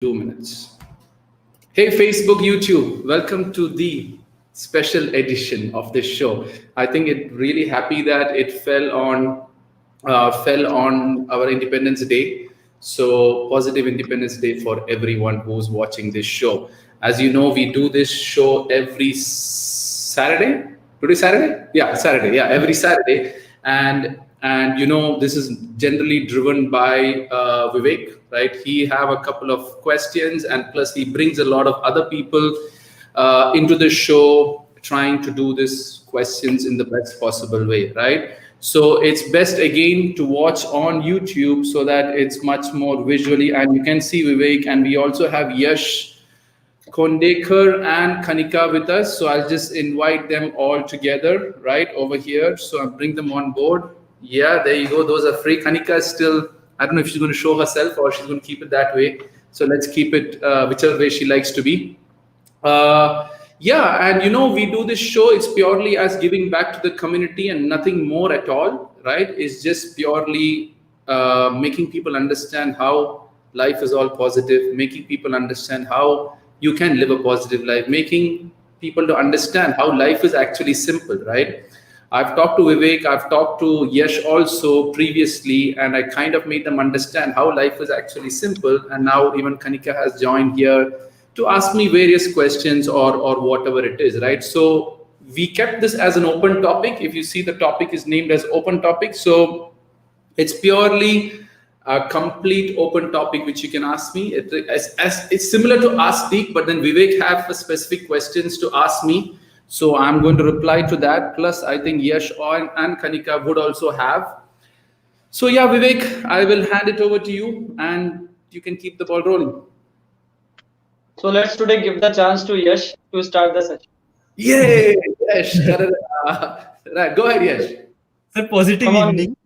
2 minutes. Hey, Facebook, YouTube, welcome to the special edition of this show. I think it really happy that it fell on our Independence Day. So positive Independence Day for everyone who's watching this show. As you know, we do this show every Saturday. Today Saturday? Yeah, Saturday. Yeah, every Saturday. And this is generally driven by Vivek, right? He have a couple of questions, and plus he brings a lot of other people into the show, trying to do this questions in the best possible way, right? So it's best again to watch on YouTube so that it's much more visually, and you can see Vivek, and we also have Yash Kondekar and Kanika with us. So I'll just invite them all together right over here. So I'll bring them on board. Yeah, there you go. Those are free. Kanika is still, I don't know if she's going to show herself or she's going to keep it that way. So let's keep it whichever way she likes to be. Yeah, and we do this show, it's purely as giving back to the community and nothing more at all, right? It's just purely making people understand how life is all positive, making people understand how you can live a positive life, making people to understand how life is actually simple, right? I've talked to Vivek, I've talked to Yash also previously, and I kind of made them understand how life is actually simple. And now even Kanika has joined here to ask me various questions or whatever it is, right? So we kept this as an open topic. If you see, the topic is named as open topic. So it's purely a complete open topic which you can ask me. It's similar to Ask Deek, but then Vivek have specific questions to ask me. So I'm going to reply to that. Plus, I think Yash and Kanika would also have. So yeah, Vivek, I will hand it over to you and you can keep the ball rolling. So let's today give the chance to Yash to start the session. Yay, Yash. Right, go ahead, Yash. Sir, positive evening.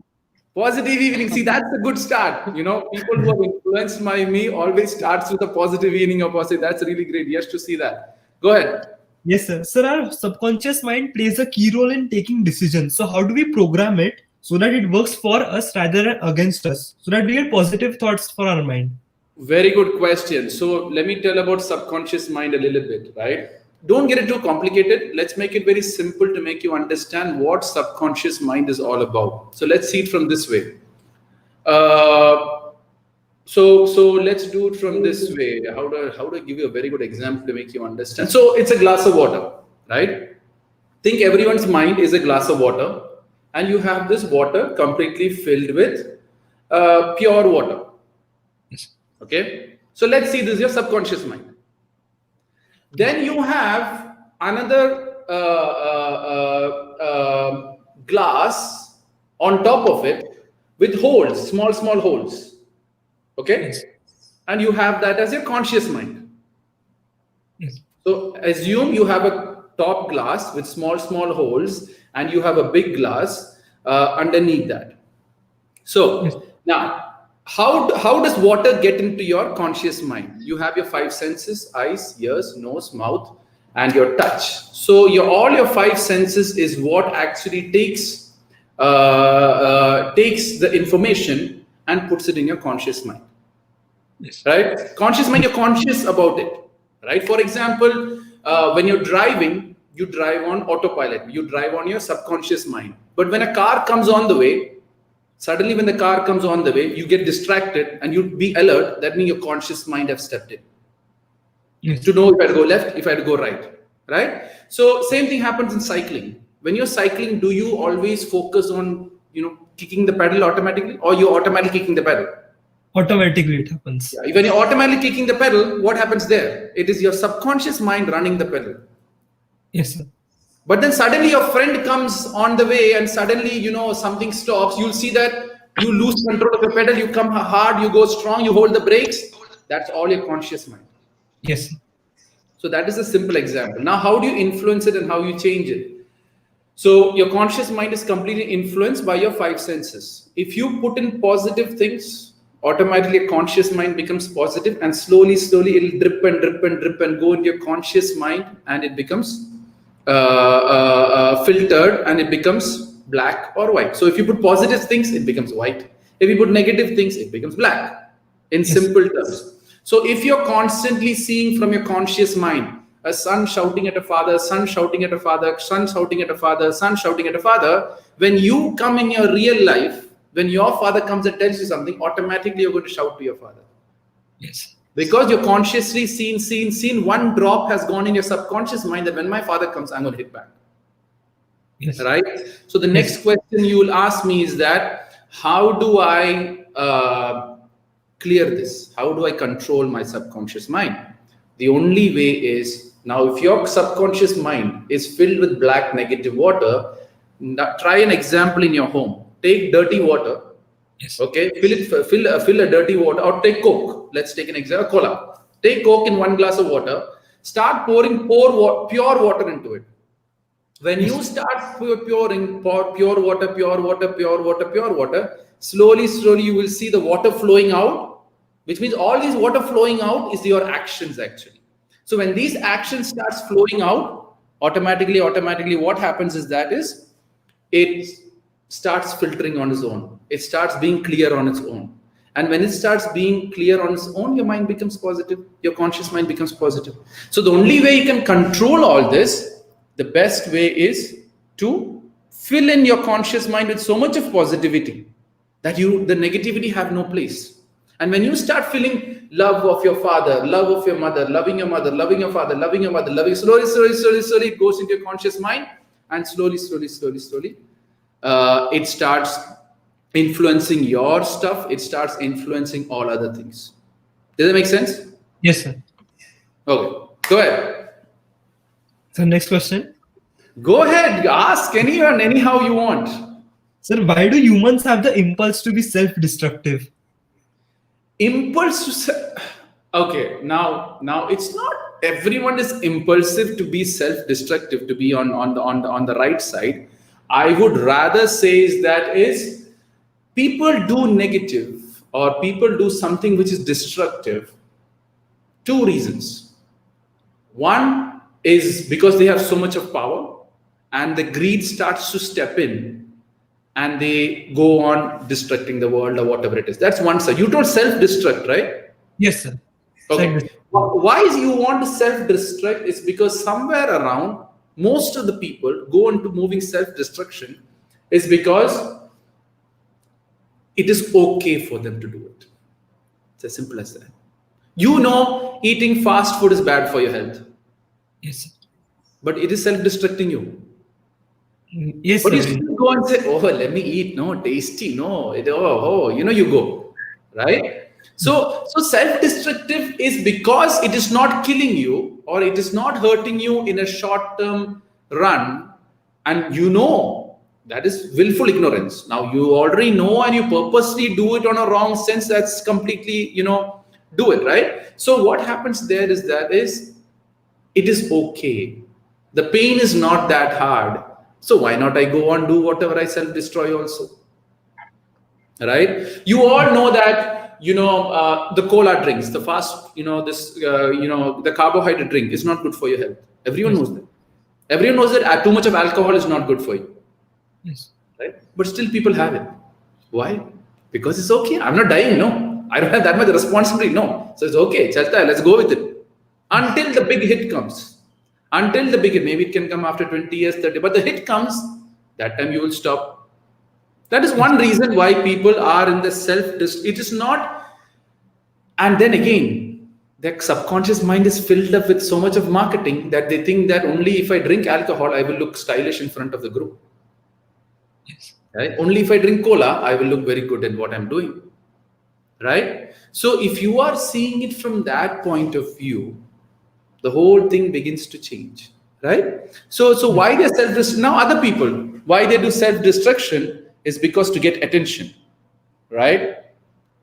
Positive evening. See, that's a good start. People who are influenced by me always starts with a positive evening or positive. That's really great. Yes, to see that. Go ahead. Yes, sir. Sir, our subconscious mind plays a key role in taking decisions. So how do we program it so that it works for us rather than against us, so that we get positive thoughts for our mind? Very good question. So let me tell about subconscious mind a little bit, right? Don't get it too complicated. Let's make it very simple to make you understand what subconscious mind is all about. So let's see it from this way. So let's do it from this way. How do I give you a very good example to make you understand? So it's a glass of water, right? Think everyone's mind is a glass of water, and you have this water completely filled with pure water. Okay, so let's see, this is your subconscious mind. Then you have another glass on top of it with holes, small holes. Okay, yes. And you have that as your conscious mind. Yes. So assume you have a top glass with small holes, and you have a big glass underneath that. So yes. Now, how does water get into your conscious mind? You have your 5 senses: eyes, ears, nose, mouth, and your touch. So all your 5 senses is what actually takes the information and puts it in your conscious mind. Yes. Right? Conscious mind, you're conscious about it. Right? For example, when you're driving, you drive on autopilot. You drive on your subconscious mind. But when a car comes on the way, suddenly when the car comes on the way, you get distracted and you be alert. That means your conscious mind have stepped in. Yes. To know if I have to go left, if I have to go right. Right? So same thing happens in cycling. When you're cycling, do you always focus on kicking the pedal automatically, or you're automatically kicking the pedal? Automatically it happens. Yeah. When you're automatically kicking the pedal, what happens there? It is your subconscious mind running the pedal. Yes, sir. But then suddenly your friend comes on the way and suddenly, something stops. You'll see that you lose control of the pedal. You come hard, you go strong, you hold the brakes. That's all your conscious mind. Yes. So that is a simple example. Now, how do you influence it and how you change it? So your conscious mind is completely influenced by your 5 senses. If you put in positive things, automatically a conscious mind becomes positive, and slowly it'll drip and go into your conscious mind, and it becomes filtered, and it becomes black or white. So if you put positive things, it becomes white. If you put negative things, it becomes black, in simple terms. So if you're constantly seeing from your conscious mind, a son shouting at a father, son shouting at a father, son shouting at a father, son shouting at a father, when you come in your real life, when your father comes and tells you something, automatically you're going to shout to your father. Yes. Because you're consciously seen, one drop has gone in your subconscious mind that when my father comes, I'm going to hit back. Yes. Right? So the next question you will ask me is that, how do I clear this? How do I control my subconscious mind? The only way is, now if your subconscious mind is filled with black negative water, try an example in your home. Take dirty water. Yes. Okay, fill a dirty water, or take Coke. Let's take an example, cola. Take Coke in 1 glass of water. Start pouring pure water into it. When you start pouring pure water, slowly you will see the water flowing out, which means all this water flowing out is your actions actually. So when these actions starts flowing out, automatically what happens is it starts filtering on its own. It starts being clear on its own. And when it starts being clear on its own, your mind becomes positive. Your conscious mind becomes positive. So the only way you can control all this, the best way is to fill in your conscious mind with so much of positivity that the negativity have no place. And when you start feeling love of your father, love of your mother, loving your mother, loving your father, loving your mother, slowly it goes into your conscious mind, and slowly it starts influencing your stuff. It starts influencing all other things. Does that make sense? Yes, sir. Okay, go ahead. So next question. Go ahead, ask anyone, anyhow you want. Sir, why do humans have the impulse to be self-destructive? Impulse to okay, now it's not everyone is impulsive to be self-destructive, to be on the right side. I would rather say is people do negative, or people do something which is destructive. 2 reasons. One is because they have so much of power, and the greed starts to step in, and they go on destructing the world or whatever it is. That's one side. You told self-destruct, right? Yes, sir. Okay. Why you want to self-destruct is because somewhere around, most of the people go into moving self-destruction is because it is okay for them to do it. It's as simple as that. Eating fast food is bad for your health. Yes, sir. But it is self-destructing you. Yes, but sir. You still go and say, oh, let me eat. No, tasty. No, you go. Right? So self-destructive is because it is not killing you, or it is not hurting you in a short-term run. And that is willful ignorance. Now you already know, and you purposely do it on a wrong sense. That's completely, do it, right? So what happens there is it is okay. The pain is not that hard. So why not I go on do whatever I self-destroy also, right? You all know that, the cola drinks, the fast, the carbohydrate drink is not good for your health. Everyone knows that. Everyone knows that too much of alcohol is not good for you. Yes. Right? But still people have it. Why? Because it's okay. I'm not dying, no. I don't have that much responsibility, no. So it's okay. Chalta, let's go with it. Until the big hit comes. Until the big hit. Maybe it can come after 20 years, 30. But the hit comes, that time you will stop. That is one reason why people are in the it is not. And then again, their subconscious mind is filled up with so much of marketing that they think that only if I drink alcohol, I will look stylish in front of the group. Yes. Right? Only if I drink cola, I will look very good in what I'm doing. Right? So if you are seeing it from that point of view, the whole thing begins to change. Right? So why they self-destruct? Now other people, why they do self-destruction is because to get attention. Right?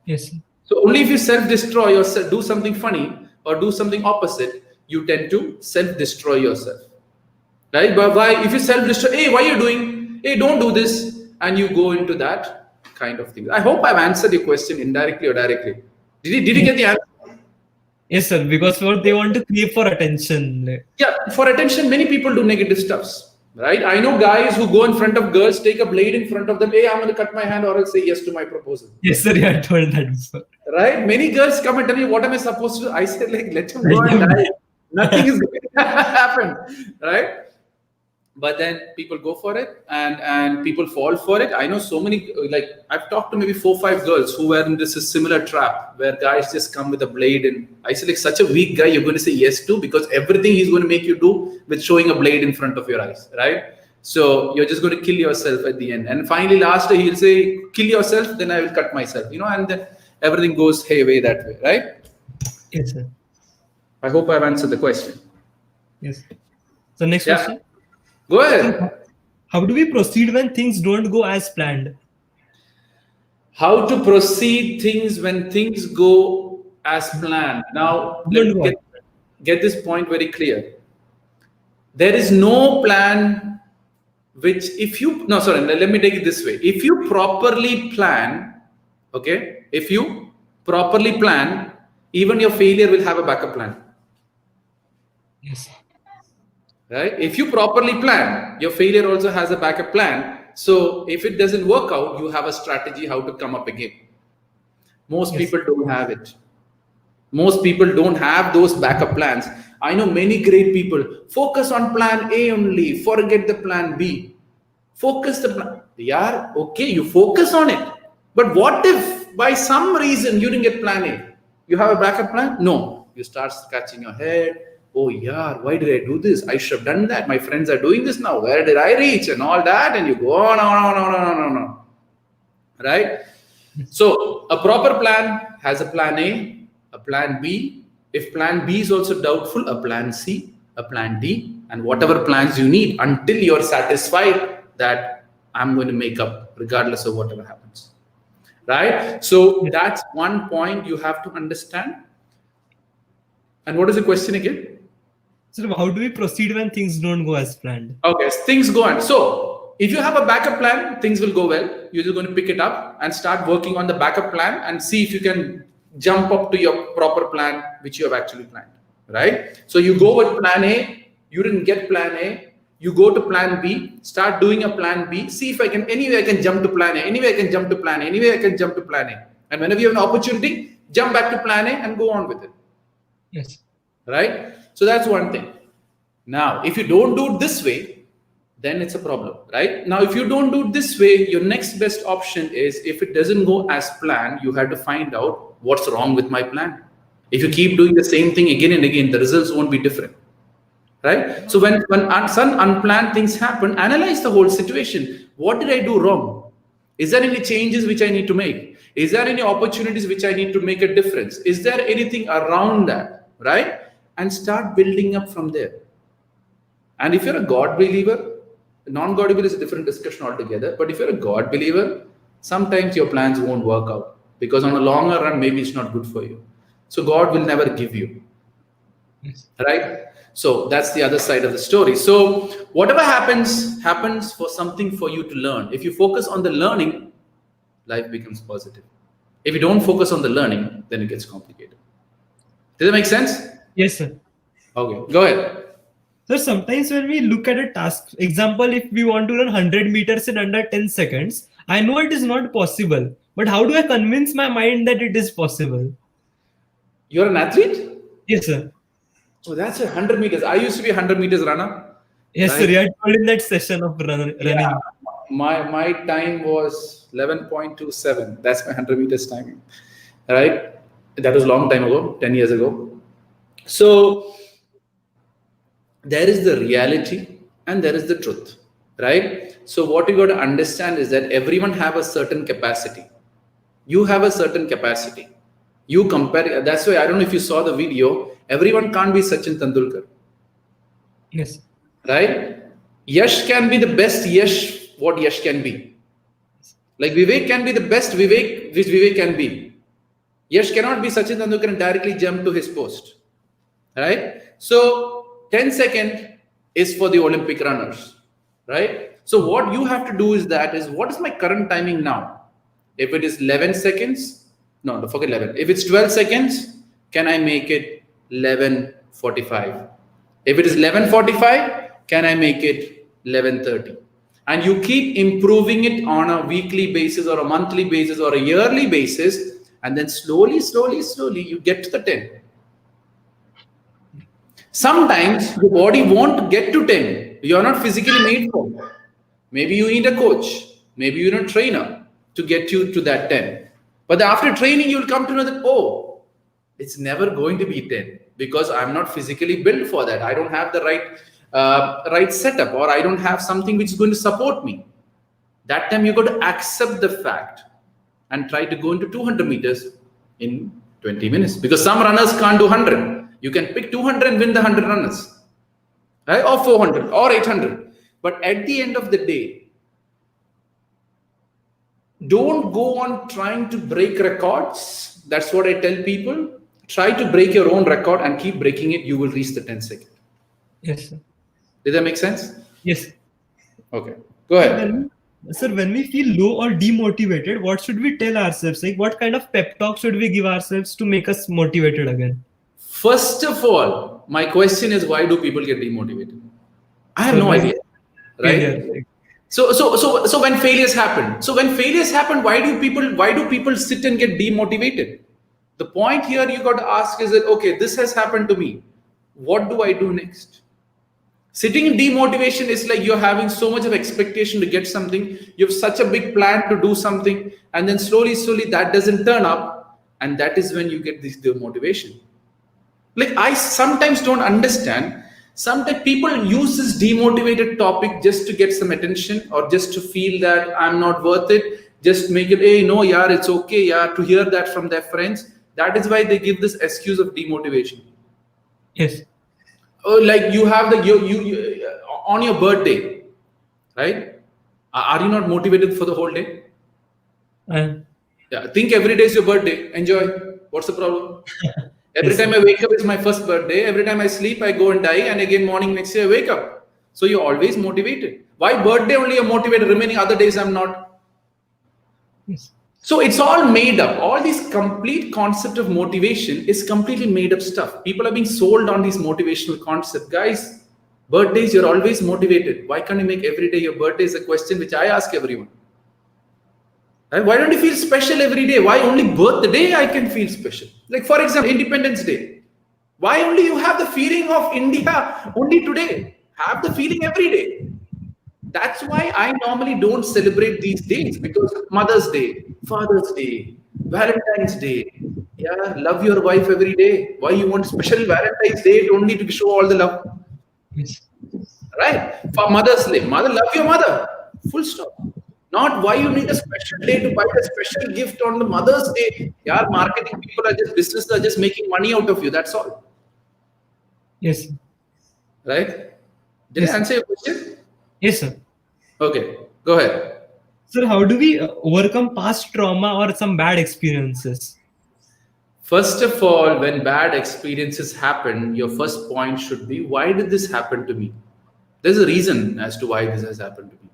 Yes. So only if you self-destroy or do something funny or do something opposite, you tend to self-destroy yourself. Right? But why? If you self-destroy, hey, why are you doing? Hey, don't do this. And you go into that kind of thing. I hope I've answered your question indirectly or directly. Did you get the answer? Yes, sir. Because they want to crave for attention. Yeah, for attention, many people do negative stuffs. right? I know guys who go in front of girls, take a blade in front of them. Hey, I'm going to cut my hand or I'll say yes to my proposal. Yes, sir. Yeah, I told that before. Right? Many girls come and tell me, what am I supposed to do? I said, like, let him go and die. Nothing is going to happen, right? But then people go for it and people fall for it. I know so many, like I've talked to maybe 4 or 5 girls who were in this similar trap where guys just come with a blade, and I said, like, such a weak guy you're going to say yes to, because everything he's going to make you do with showing a blade in front of your eyes, right? So you're just going to kill yourself at the end. And finally, last day he'll say, kill yourself, then I will cut myself, and then everything goes hayway that way, right? Yes, sir. I hope I've answered the question. Yes. So next question. Go ahead. How do we proceed when things don't go as planned? How to proceed things when things go as planned. Now, let me get this point very clear. There is no plan which let me take it this way. If you properly plan, okay, if you properly plan, even your failure will have a backup plan. Yes. Right? If you properly plan, your failure also has a backup plan. So if it doesn't work out, you have a strategy how to come up again. Most people don't have it. Most people don't have those backup plans. I know many great people. Focus on plan A only. Forget the plan B. Focus the plan. Yeah, okay, you focus on it. But what if by some reason you didn't get plan A? You have a backup plan? No. You start scratching your head. Oh yeah, why did I do this? I should have done that. My friends are doing this now. Where did I reach? And all that. And you go on. Right? So a proper plan has a plan A, a plan B. If plan B is also doubtful, a plan C, a plan D, and whatever plans you need until you're satisfied that I'm going to make up regardless of whatever happens. Right? So that's one point you have to understand. And what is the question again? So how do we proceed when things don't go as planned? Okay, things go on. So if you have a backup plan, things will go well. You're just going to pick it up and start working on the backup plan and see if you can jump up to your proper plan, which you have actually planned, right? So you go with plan A, you didn't get plan A, you go to plan B, start doing a plan B, see if I can jump to plan A, anyway I can jump to plan A. And whenever you have an opportunity, jump back to plan A and go on with it. Yes. Right? So that's one thing. Now, if you don't do it this way, then it's a problem, right? Now, if you don't do it this way, your next best option is, if it doesn't go as planned, you have to find out what's wrong with my plan. If you keep doing the same thing again and again, the results won't be different, right? So when some unplanned things happen, analyze the whole situation. What did I do wrong? Is there any changes which I need to make? Is there any opportunities which I need to make a difference? Is there anything around that, right? And start building up from there. And if you're a God believer, non-God believer is a different discussion altogether. But if you're a God believer, sometimes your plans won't work out, because on a longer run, maybe it's not good for you. So God will never give you, right? So that's the other side of the story. So whatever happens for something for you to learn. If you focus on the learning, life becomes positive. If you don't focus on the learning, then it gets complicated. Does that make sense? Yes, sir. Okay, go ahead. So sometimes when we look at a task, example, if we want to run 100 meters in under 10 seconds, I know it is not possible. But how do I convince my mind that it is possible? You're an athlete? Yes, sir. Oh, that's 100 meters. I used to be a 100 meters runner. Yes, right? sir. You had told in that session of running. Yeah, my time was 11.27. That's my 100 meters time. Right? That was a long time ago, 10 years ago. So there is the reality and there is the truth, right? So what you got to understand is that everyone have a certain capacity. You have a certain capacity. You compare. That's why I don't know if you saw the video. Everyone can't be Sachin Tendulkar. Yes. Right? Yash can be the best Yash, what Yash can be. Like Vivek can be the best Vivek, which Vivek can be. Yash cannot be Sachin Tendulkar and directly jump to his post. Right? So 10 seconds is for the Olympic runners. Right? So what you have to do is what is my current timing now? If it is 11 seconds, no, forget 11. If it's 12 seconds, can I make it 11:45? If it is 11:45, can I make it 11:30. And you keep improving it on a weekly basis or a monthly basis or a yearly basis. And then slowly, you get to the 10. Sometimes the body won't get to 10. You're not physically made for it. Maybe you need a coach. Maybe you need a trainer to get you to that 10. But after training, you'll come to know that, oh, it's never going to be 10 because I'm not physically built for that. I don't have the right setup, or I don't have something which is going to support me. That time you got to accept the fact and try to go into 200 meters in 20 minutes, because some runners can't do 100. You can pick 200 and win the 100 runners, right? Or 400 or 800. But at the end of the day, don't go on trying to break records. That's what I tell people. Try to break your own record and keep breaking it. You will reach the 10 seconds. Yes, sir. Did that make sense? Yes. Okay, go ahead. Sir, when we feel low or demotivated, what should we tell ourselves? Like, what kind of pep talk should we give ourselves to make us motivated again? First of all, my question is, why do people get demotivated? I have no idea, right? So when failures happen, why do people sit and get demotivated? The point here you got to ask is that, okay, this has happened to me. What do I do next? Sitting in demotivation is like you're having so much of expectation to get something. You have such a big plan to do something, and then slowly that doesn't turn up, and that is when you get this demotivation. Like, I sometimes don't understand. Sometimes people use this demotivated topic just to get some attention, or just to feel that I'm not worth it. Just make it, hey, no, yaar, it's okay, yaar, to hear that from their friends. That is why they give this excuse of demotivation. Yes. Oh, like you have you on your birthday, right? Are you not motivated for the whole day? Yeah. Think every day is your birthday. Enjoy. What's the problem? Every time I wake up, it's my first birthday. Every time I sleep, I go and die. And again, morning next day, I wake up. So you're always motivated. Why birthday only you're motivated? Remaining other days, I'm not. Yes. So it's all made up. All this complete concept of motivation is completely made up stuff. People are being sold on these motivational concepts. Guys, birthdays, you're always motivated. Why can't you make every day your birthday? Is a question which I ask everyone. And why don't you feel special every day? Why only birthday I can feel special? Like, for example, Independence Day. Why only you have the feeling of India only today? Have the feeling every day. That's why I normally don't celebrate these days, because Mother's Day, Father's Day, Valentine's Day. Yeah, love your wife every day. Why you want special Valentine's Day only to show all the love? Yes. Right? For Mother's Day, mother, love your mother. Full stop. Not why you need a special day to buy a special gift on the Mother's Day. Yeah, marketing people are just, businesses are just making money out of you. That's all. Yes. Right? Did I answer your question? Yes, sir. Okay, go ahead. Sir, how do we overcome past trauma or some bad experiences? First of all, when bad experiences happen, your first point should be, why did this happen to me? There's a reason as to why this has happened to me.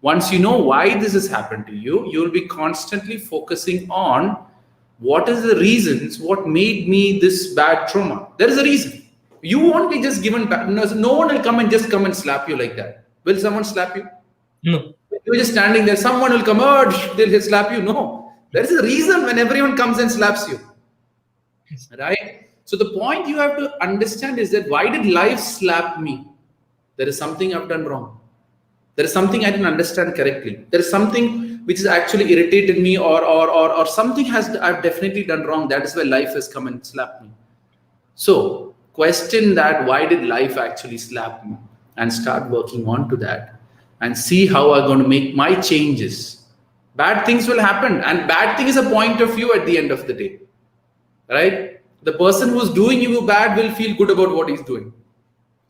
Once you know why this has happened to you, you'll be constantly focusing on what is the reasons, what made me this bad trauma. There is a reason. You won't be just given back. No one will come and slap you like that. Will someone slap you? No. You're just standing there. Someone will come, oh, they'll slap you. No. There is a reason when everyone comes and slaps you. Right? So the point you have to understand is that, why did life slap me? There is something I've done wrong. There is something I didn't understand correctly. There is something which has actually irritated me, or something I've definitely done wrong. That is why life has come and slapped me. So question that, why did life actually slap me? And start working on to that and see how I'm going to make my changes. Bad things will happen, and bad thing is a point of view at the end of the day. Right? The person who's doing you bad will feel good about what he's doing.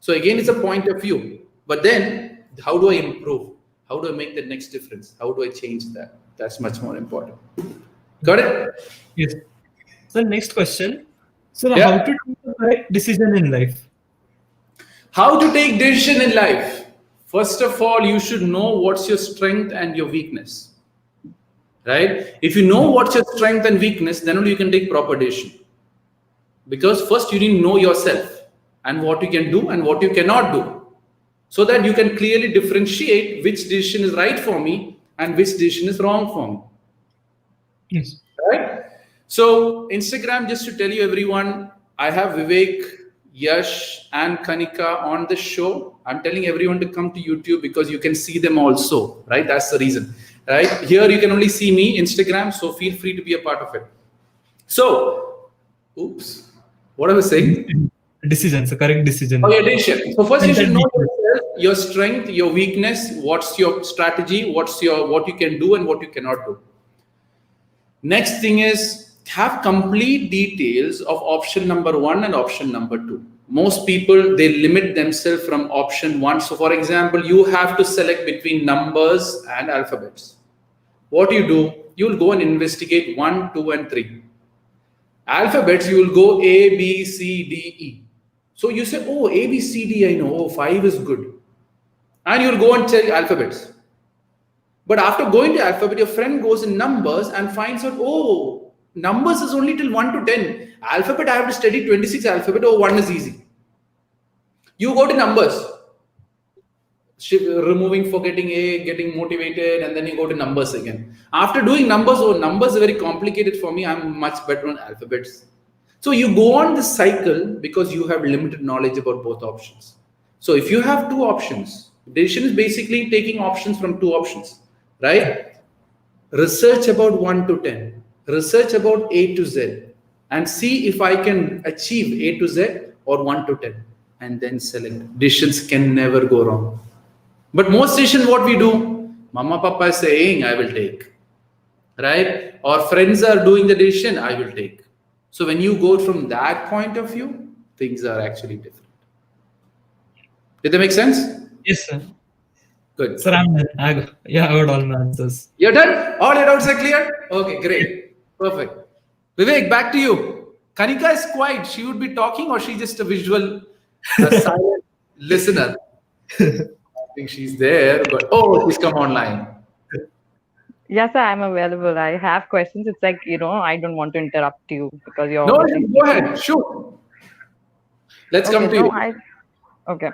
So again, it's a point of view. But then, how do I improve? How do I make the next difference? How do I change that? That's much more important. Got it? Yes. So next question. So Yeah. how to take the correct decision in life? How to take decision in life? First of all, you should know what's your strength and your weakness. Right? If you know what's your strength and weakness, then only you can take proper decision. Because first you need to know yourself and what you can do and what you cannot do. so that you can clearly differentiate which decision is right for me and which decision is wrong for me. Yes. Right? So Instagram, just to tell you everyone, I have Vivek, Yash and Kanika on the show. I'm telling everyone to come to YouTube because you can see them also, right? That's the reason, right? Here you can only see me, Instagram, so feel free to be a part of it. So, oops, what I was saying? Decisions, a correct decision. Oh, your decision. So first you should know yourself, your strength, your weakness, what's your strategy, what you can do and what you cannot do. Next thing is have complete details of option number 1 and option number 2. Most people, they limit themselves from option 1. So for example, you have to select between numbers and alphabets. What you do, you will go and investigate 1, 2 and 3. Alphabets, you will go A, B, C, D, E. So you say, oh, A, B, C, D, I know, oh, 5 is good. And you'll go and check alphabets. But after going to alphabet, your friend goes in numbers and finds out, oh, numbers is only till 1 to 10. Alphabet, I have to study 26 alphabet, oh, 1 is easy. You go to numbers, removing, forgetting A, getting motivated, and then you go to numbers again. After doing numbers, oh, numbers are very complicated for me, I'm much better on alphabets. So you go on this cycle because you have limited knowledge about both options. So if you have 2 options, decision is basically taking options from 2 options, right? Research about 1 to 10, research about A to Z, and see if I can achieve A to Z or 1 to 10, and then select. Decisions can never go wrong. But most decisions, what we do, Mama Papa is saying, I will take, right? Or friends are doing the decision, I will take. So when you go from that point of view, things are actually different. Did that make sense? Yes, sir. Good. Sir, I'm done. I got all my answers. You're done? All your doubts are clear? Okay, great. Perfect. Vivek, back to you. Kanika is quiet. She would be talking, or she's just a visual, silent listener? I think she's there, but oh, she's come online. Yes, sir, I'm available. I have questions. It's like, I don't want to interrupt you because you're... No, go ahead. Shoot. Let's come to you. Okay.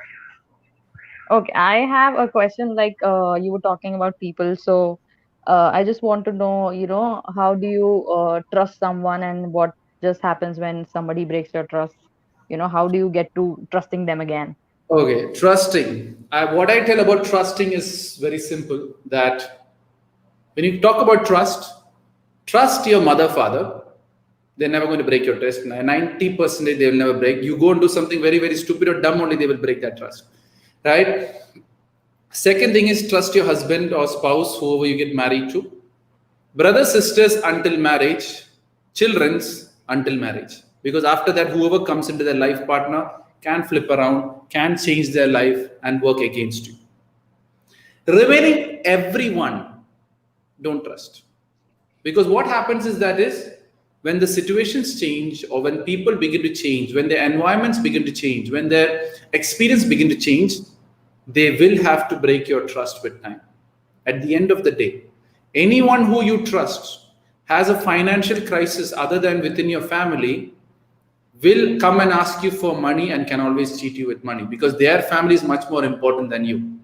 Okay, I have a question like you were talking about people. So I just want to know, how do you trust someone and what just happens when somebody breaks your trust? How do you get to trusting them again? Okay, trusting. What I tell about trusting is very simple, that when you talk about trust your mother, father. They're never going to break your trust. 90% they will never break. You go and do something very, very stupid or dumb, only they will break that trust. Right? Second thing is trust your husband or spouse, whoever you get married to. Brothers, sisters until marriage. Children's until marriage. Because after that, whoever comes into their life partner can flip around, can change their life and work against you. Remaining everyone, don't trust. Because what happens is when the situations change, or when people begin to change, when their environments begin to change, when their experience begin to change, they will have to break your trust with time. At the end of the day, anyone who you trust has a financial crisis other than within your family will come and ask you for money and can always cheat you with money, because their family is much more important than you.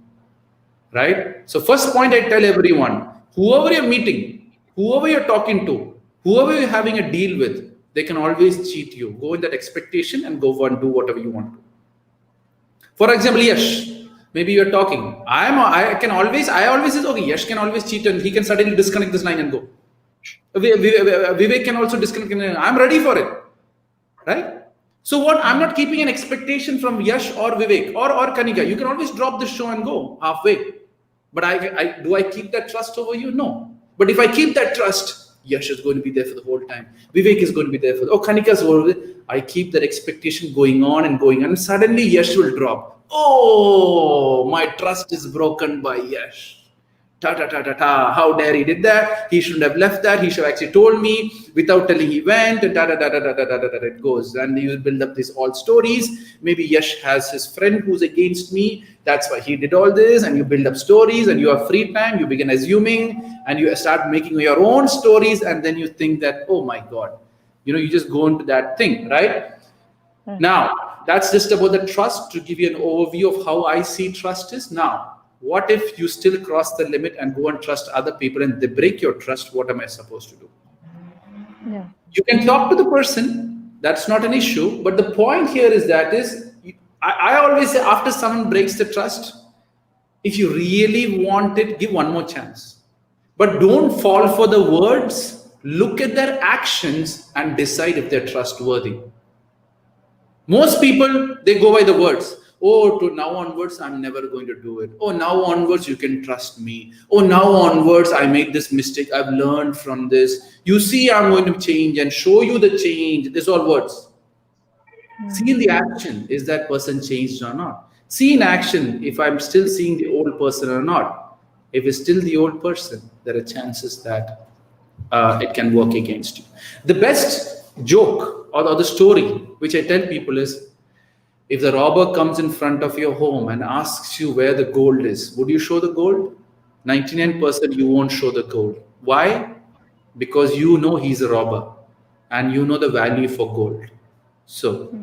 Right? So first point I tell everyone, whoever you're meeting, whoever you're talking to, whoever you're having a deal with, they can always cheat you. Go in that expectation and go and do whatever you want to. For example, Yash, maybe you're talking. I always say, okay, Yash can always cheat and he can suddenly disconnect this line and go. Vivek can also disconnect. I'm ready for it. Right? So what? I'm not keeping an expectation from Yash or Vivek or Kanika. You can always drop the show and go halfway. But do I keep that trust over you? No. But if I keep that trust, Yash is going to be there for the whole time. Vivek is going to be there Kanika's over. I keep that expectation going on, and suddenly Yash will drop. Oh, my trust is broken by Yash. How dare he did that? He shouldn't have left that. He should have actually told me without telling he went. And it goes. And you build up these all stories. Maybe Yash has his friend who's against me. That's why he did all this. And you build up stories and you have free time. You begin assuming and you start making your own stories. And then you think that, oh my God, you just go into that thing, right? Now, that's just about the trust, to give you an overview of how I see trust is. Now, what if you still cross the limit and go and trust other people and they break your trust? What am I supposed to do? Yeah. You can talk to the person, that's not an issue. But the point here is I always say, after someone breaks the trust, if you really want it, give one more chance. But don't fall for the words. Look at their actions and decide if they're trustworthy. Most people, they go by the words. Oh, to now onwards, I'm never going to do it. Oh, now onwards, you can trust me. Oh, now onwards, I made this mistake. I've learned from this. You see, I'm going to change and show you the change. These are all words. See in the action, is that person changed or not? See in action, if I'm still seeing the old person or not. If it's still the old person, there are chances that it can work against you. The best joke or the story which I tell people is, if the robber comes in front of your home and asks you where the gold is, would you show the gold? 99% you won't show the gold. Why? Because you know he's a robber and you know the value for gold. So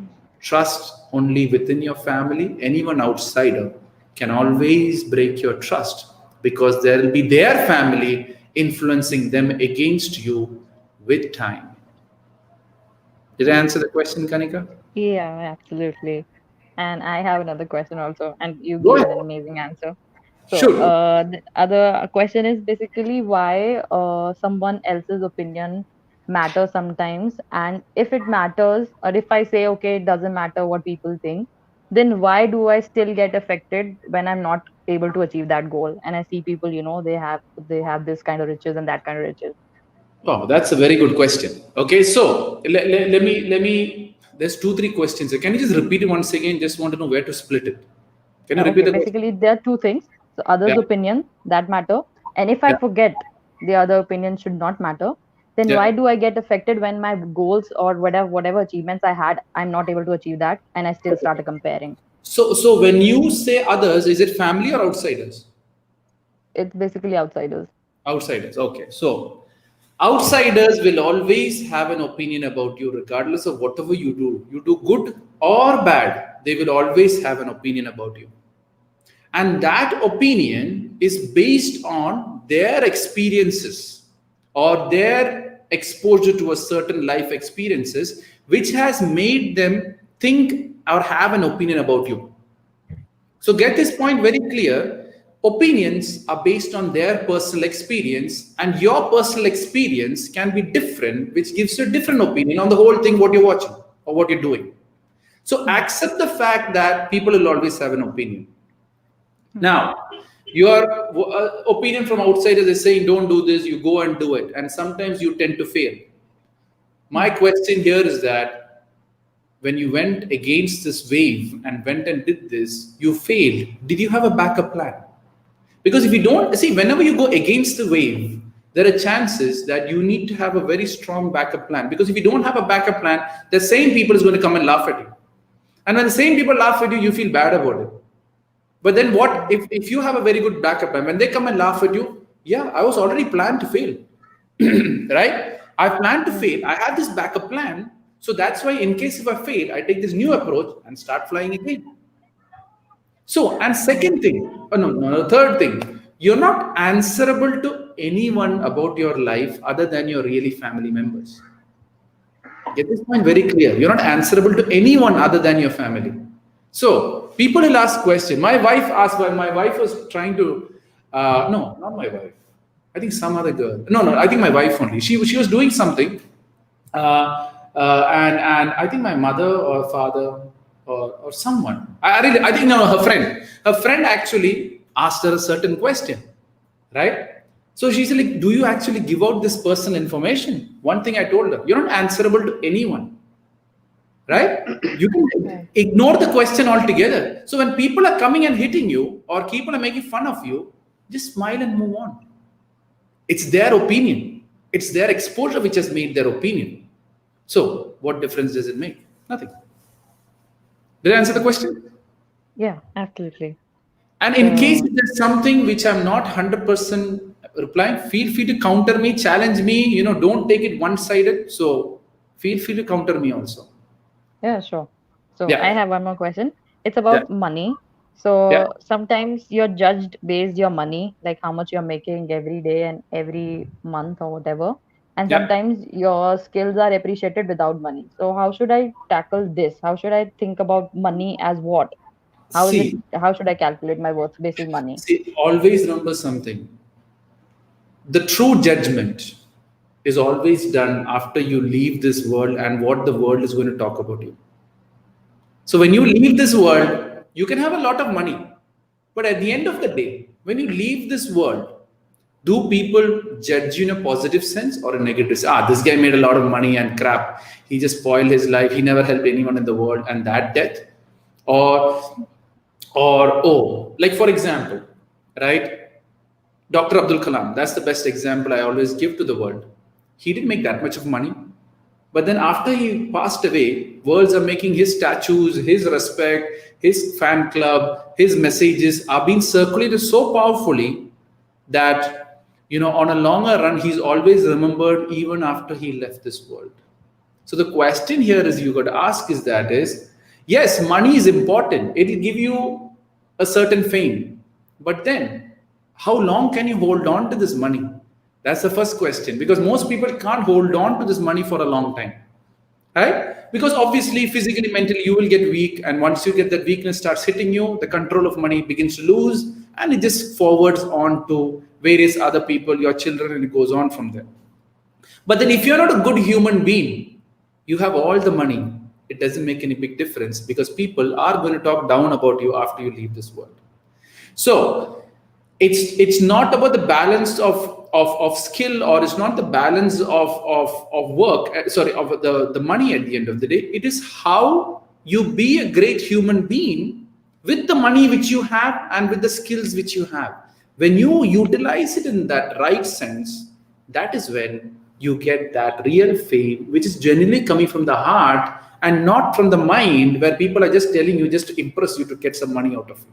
trust only within your family. Anyone outsider can always break your trust, because there will be their family influencing them against you with time. Did I answer the question, Kanika? Yeah, absolutely. And I have another question also, and you Go gave ahead. an amazing answer. So, Sure. the other question is basically why someone else's opinion matters sometimes, and if it matters, or if I say, okay, it doesn't matter what people think, then why do I still get affected when I'm not able to achieve that goal? And I see people, they have this kind of riches and that kind of riches. Oh, that's a very good question. Okay, so let me. There's 2-3 questions. Can you just repeat it once again? Just want to know where to split it. Can you repeat Okay, the question? basically there are two things. So others' Yeah, opinion that matter, and if I yeah, forget the other opinion should not matter, then yeah. why do I get affected when my goals or whatever achievements I had, I'm not able to achieve that, and I still start comparing? So when you say others, is it family or outsiders? It's basically outsiders. Outsiders. Okay. So outsiders will always have an opinion about you, regardless of whatever you do. You do good or bad, they will always have an opinion about you. And that opinion is based on their experiences or their exposure to a certain life experiences, which has made them think or have an opinion about you. So get this point very clear. Opinions are based on their personal experience, and your personal experience can be different, which gives you a different opinion on the whole thing, what you're watching or what you're doing. So accept the fact that people will always have an opinion. Now, your opinion from outsiders is saying, don't do this, you go and do it. And sometimes you tend to fail. My question here is that when you went against this wave and went and did this, you failed. Did you have a backup plan? Because if you don't, see, whenever you go against the wave, there are chances that you need to have a very strong backup plan. Because if you don't have a backup plan, the same people is going to come and laugh at you. And when the same people laugh at you, you feel bad about it. But then what if you have a very good backup plan? When they come and laugh at you, yeah, I was already planned to fail. Right? I planned to fail. I had this backup plan. So that's why in case if I fail, I take this new approach and start flying again. So, and second thing, third thing, you're not answerable to anyone about your life other than your really family members. Get this point very clear. You're not answerable to anyone other than your family. So people will ask questions. My wife asked, my wife was trying to, no, not my wife. I think some other girl. No, I think my wife only. She was doing something. And I think my mother or father or someone, I think her friend. Her friend actually asked her a certain question, right? So she said, like, do you actually give out this personal information? One thing I told her, you're not answerable to anyone, right? You can ignore the question altogether. So when people are coming and hitting you or people are making fun of you, just smile and move on. It's their opinion. It's their exposure which has made their opinion. So what difference does it make? Nothing. Did I answer the question? Yeah, absolutely. And in case there's something which I'm not 100% replying, feel free to counter me, challenge me, don't take it one-sided. So feel free to counter me also. Yeah, sure. So Yeah. I have one more question. It's Yeah. about money. Yeah. So sometimes you're judged based your money, like how much you're making every day and every month or whatever. And Yeah. sometimes your skills are appreciated without money. So how should I tackle this? How should I think about money as what? How is it? See, How should I calculate my worth basis money? always remember something. The true judgment is always done after you leave this world and what the world is going to talk about you. So when you leave this world, you can have a lot of money. But at the end of the day, when you leave this world, do people judge you in a positive sense or a negative sense? Ah, this guy made a lot of money and crap. He just spoiled his life. He never helped anyone in the world and that death. Or oh, like for example, right? Dr. Abdul Kalam, that's the best example I always give to the world. He didn't make that much of money. But then after he passed away, worlds are making his statues, his respect, his fan club, his messages are being circulated so powerfully that, on a longer run, he's always remembered even after he left this world. So the question here is you got to ask is, yes, money is important. It will give you a certain fame. But then how long can you hold on to this money? That's the first question, because most people can't hold on to this money for a long time, right? Because obviously, physically, mentally, you will get weak. And once you get that weakness starts hitting you, the control of money begins to lose, and it just forwards on to various other people, your children, and it goes on from there. But then if you're not a good human being, you have all the money, it doesn't make any big difference, because people are going to talk down about you after you leave this world. So it's not about the balance of skill, or it's not the balance of work, of the money at the end of the day. It is how you be a great human being with the money which you have and with the skills which you have. When you utilize it in that right sense, that is when you get that real fame, which is genuinely coming from the heart and not from the mind, where people are just telling you just to impress you to get some money out of you.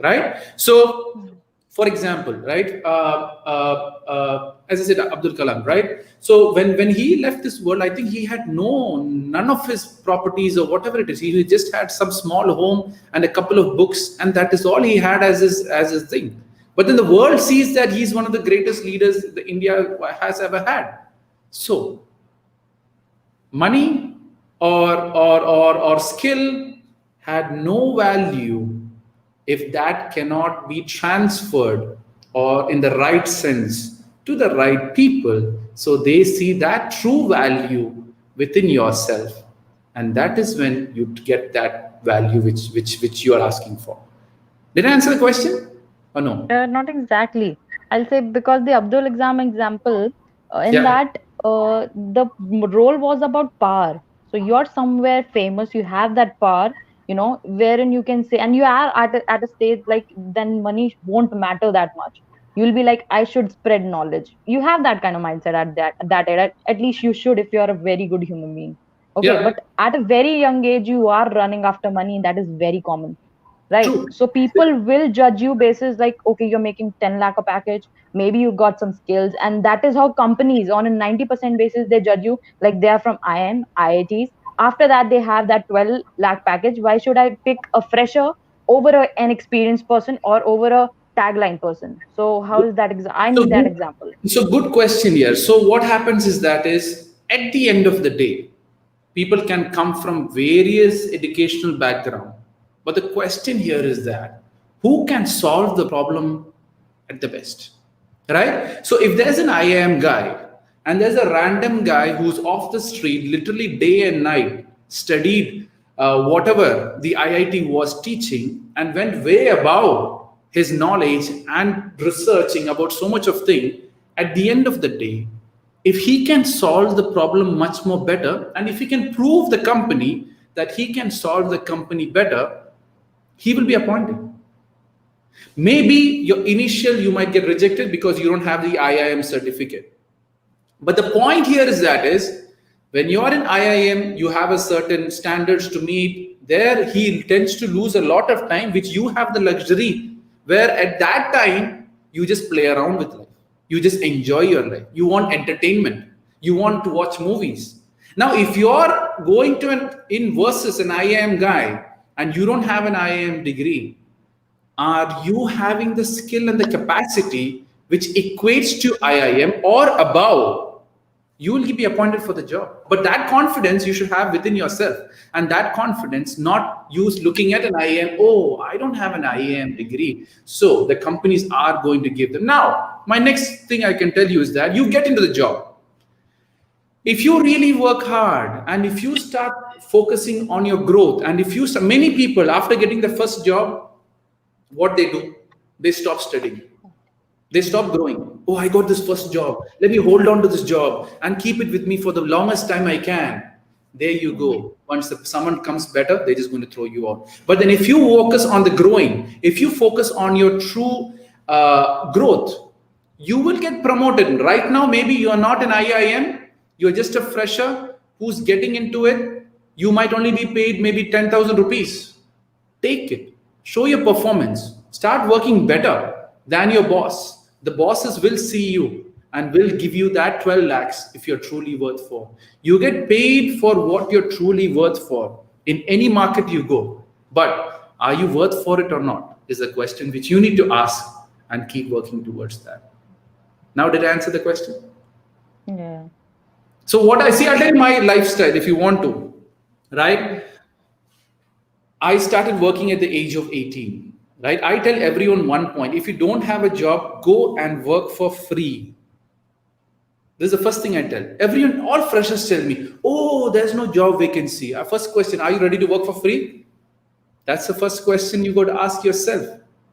Right? So, for example, right, as I said, Abdul Kalam, right? So when he left this world, I think he had none of his properties or whatever it is. He just had some small home and a couple of books, and that is all he had as his thing. But then the world sees that he's one of the greatest leaders that India has ever had. So money or skill had no value if that cannot be transferred or in the right sense to the right people, so they see that true value within yourself, and that is when you get that value which you are asking for. Did I answer the question or no? Not exactly. I'll say, because the Abdul example, in Yeah. that the role was about power. So you're somewhere famous, you have that power, wherein you can say, and you are at a stage like, then money won't matter that much. You'll be like, I should spread knowledge. You have that kind of mindset at that age. At least you should, if you're a very good human being. Okay, Yeah. but at a very young age, you are running after money. That is very common. Right. True. So people will judge you basis like, okay, you're making 10 lakh a package. Maybe you got some skills. And that is how companies on a 90% basis, they judge you like they are from IITs. After that, they have that 12 lakh package. Why should I pick a fresher over an experienced person or over a tagline person? So how is that? I need that example. So good question here. So what happens is at the end of the day, people can come from various educational background. But the question here is that who can solve the problem at the best, right? So if there's an IIM guy and there's a random guy who's off the street, literally day and night, studied whatever the IIT was teaching and went way above his knowledge and researching about so much of thing, at the end of the day, if he can solve the problem much more better, and if he can prove the company that he can solve the company better, he will be appointed. Maybe you might get rejected because you don't have the IIM certificate. But the point here is when you are in IIM, you have a certain standards to meet. There he tends to lose a lot of time, which you have the luxury, where at that time you just play around with life. You just enjoy your life. You want entertainment. You want to watch movies. Now, if you're going to in versus an IIM guy and you don't have an IIM degree, are you having the skill and the capacity which equates to IIM or above? You will be appointed for the job. But that confidence you should have within yourself. And that confidence, not use looking at an IIM, oh, I don't have an IIM degree, so the companies are going to give them. Now, my next thing I can tell you is that you get into the job. If you really work hard and if you start focusing on your growth, and if you, many people after getting the first job, what they do, they stop studying. They stop growing. Oh, I got this first job. Let me hold on to this job and keep it with me for the longest time I can. There you go. Once someone comes better, they're just going to throw you out. But then if you focus on the growing, if you focus on your true growth, you will get promoted. Right now, maybe you are not an IIM. You're just a fresher who's getting into it. You might only be paid maybe 10,000 rupees. Take it. Show your performance. Start working better than your boss. The bosses will see you and will give you that 12 lakhs if you're truly worth for. You get paid for what you're truly worth for in any market you go. But are you worth for it or not is a question which you need to ask and keep working towards that. Now, did I answer the question? Yeah. So what I see, I'll tell you my lifestyle if you want to, right? I started working at the age of 18. Right? I tell everyone one point: if you don't have a job, go and work for free. This is the first thing I tell everyone. All freshers tell me, oh, there's no job vacancy. Our first question: are you ready to work for free? That's the first question you got to ask yourself,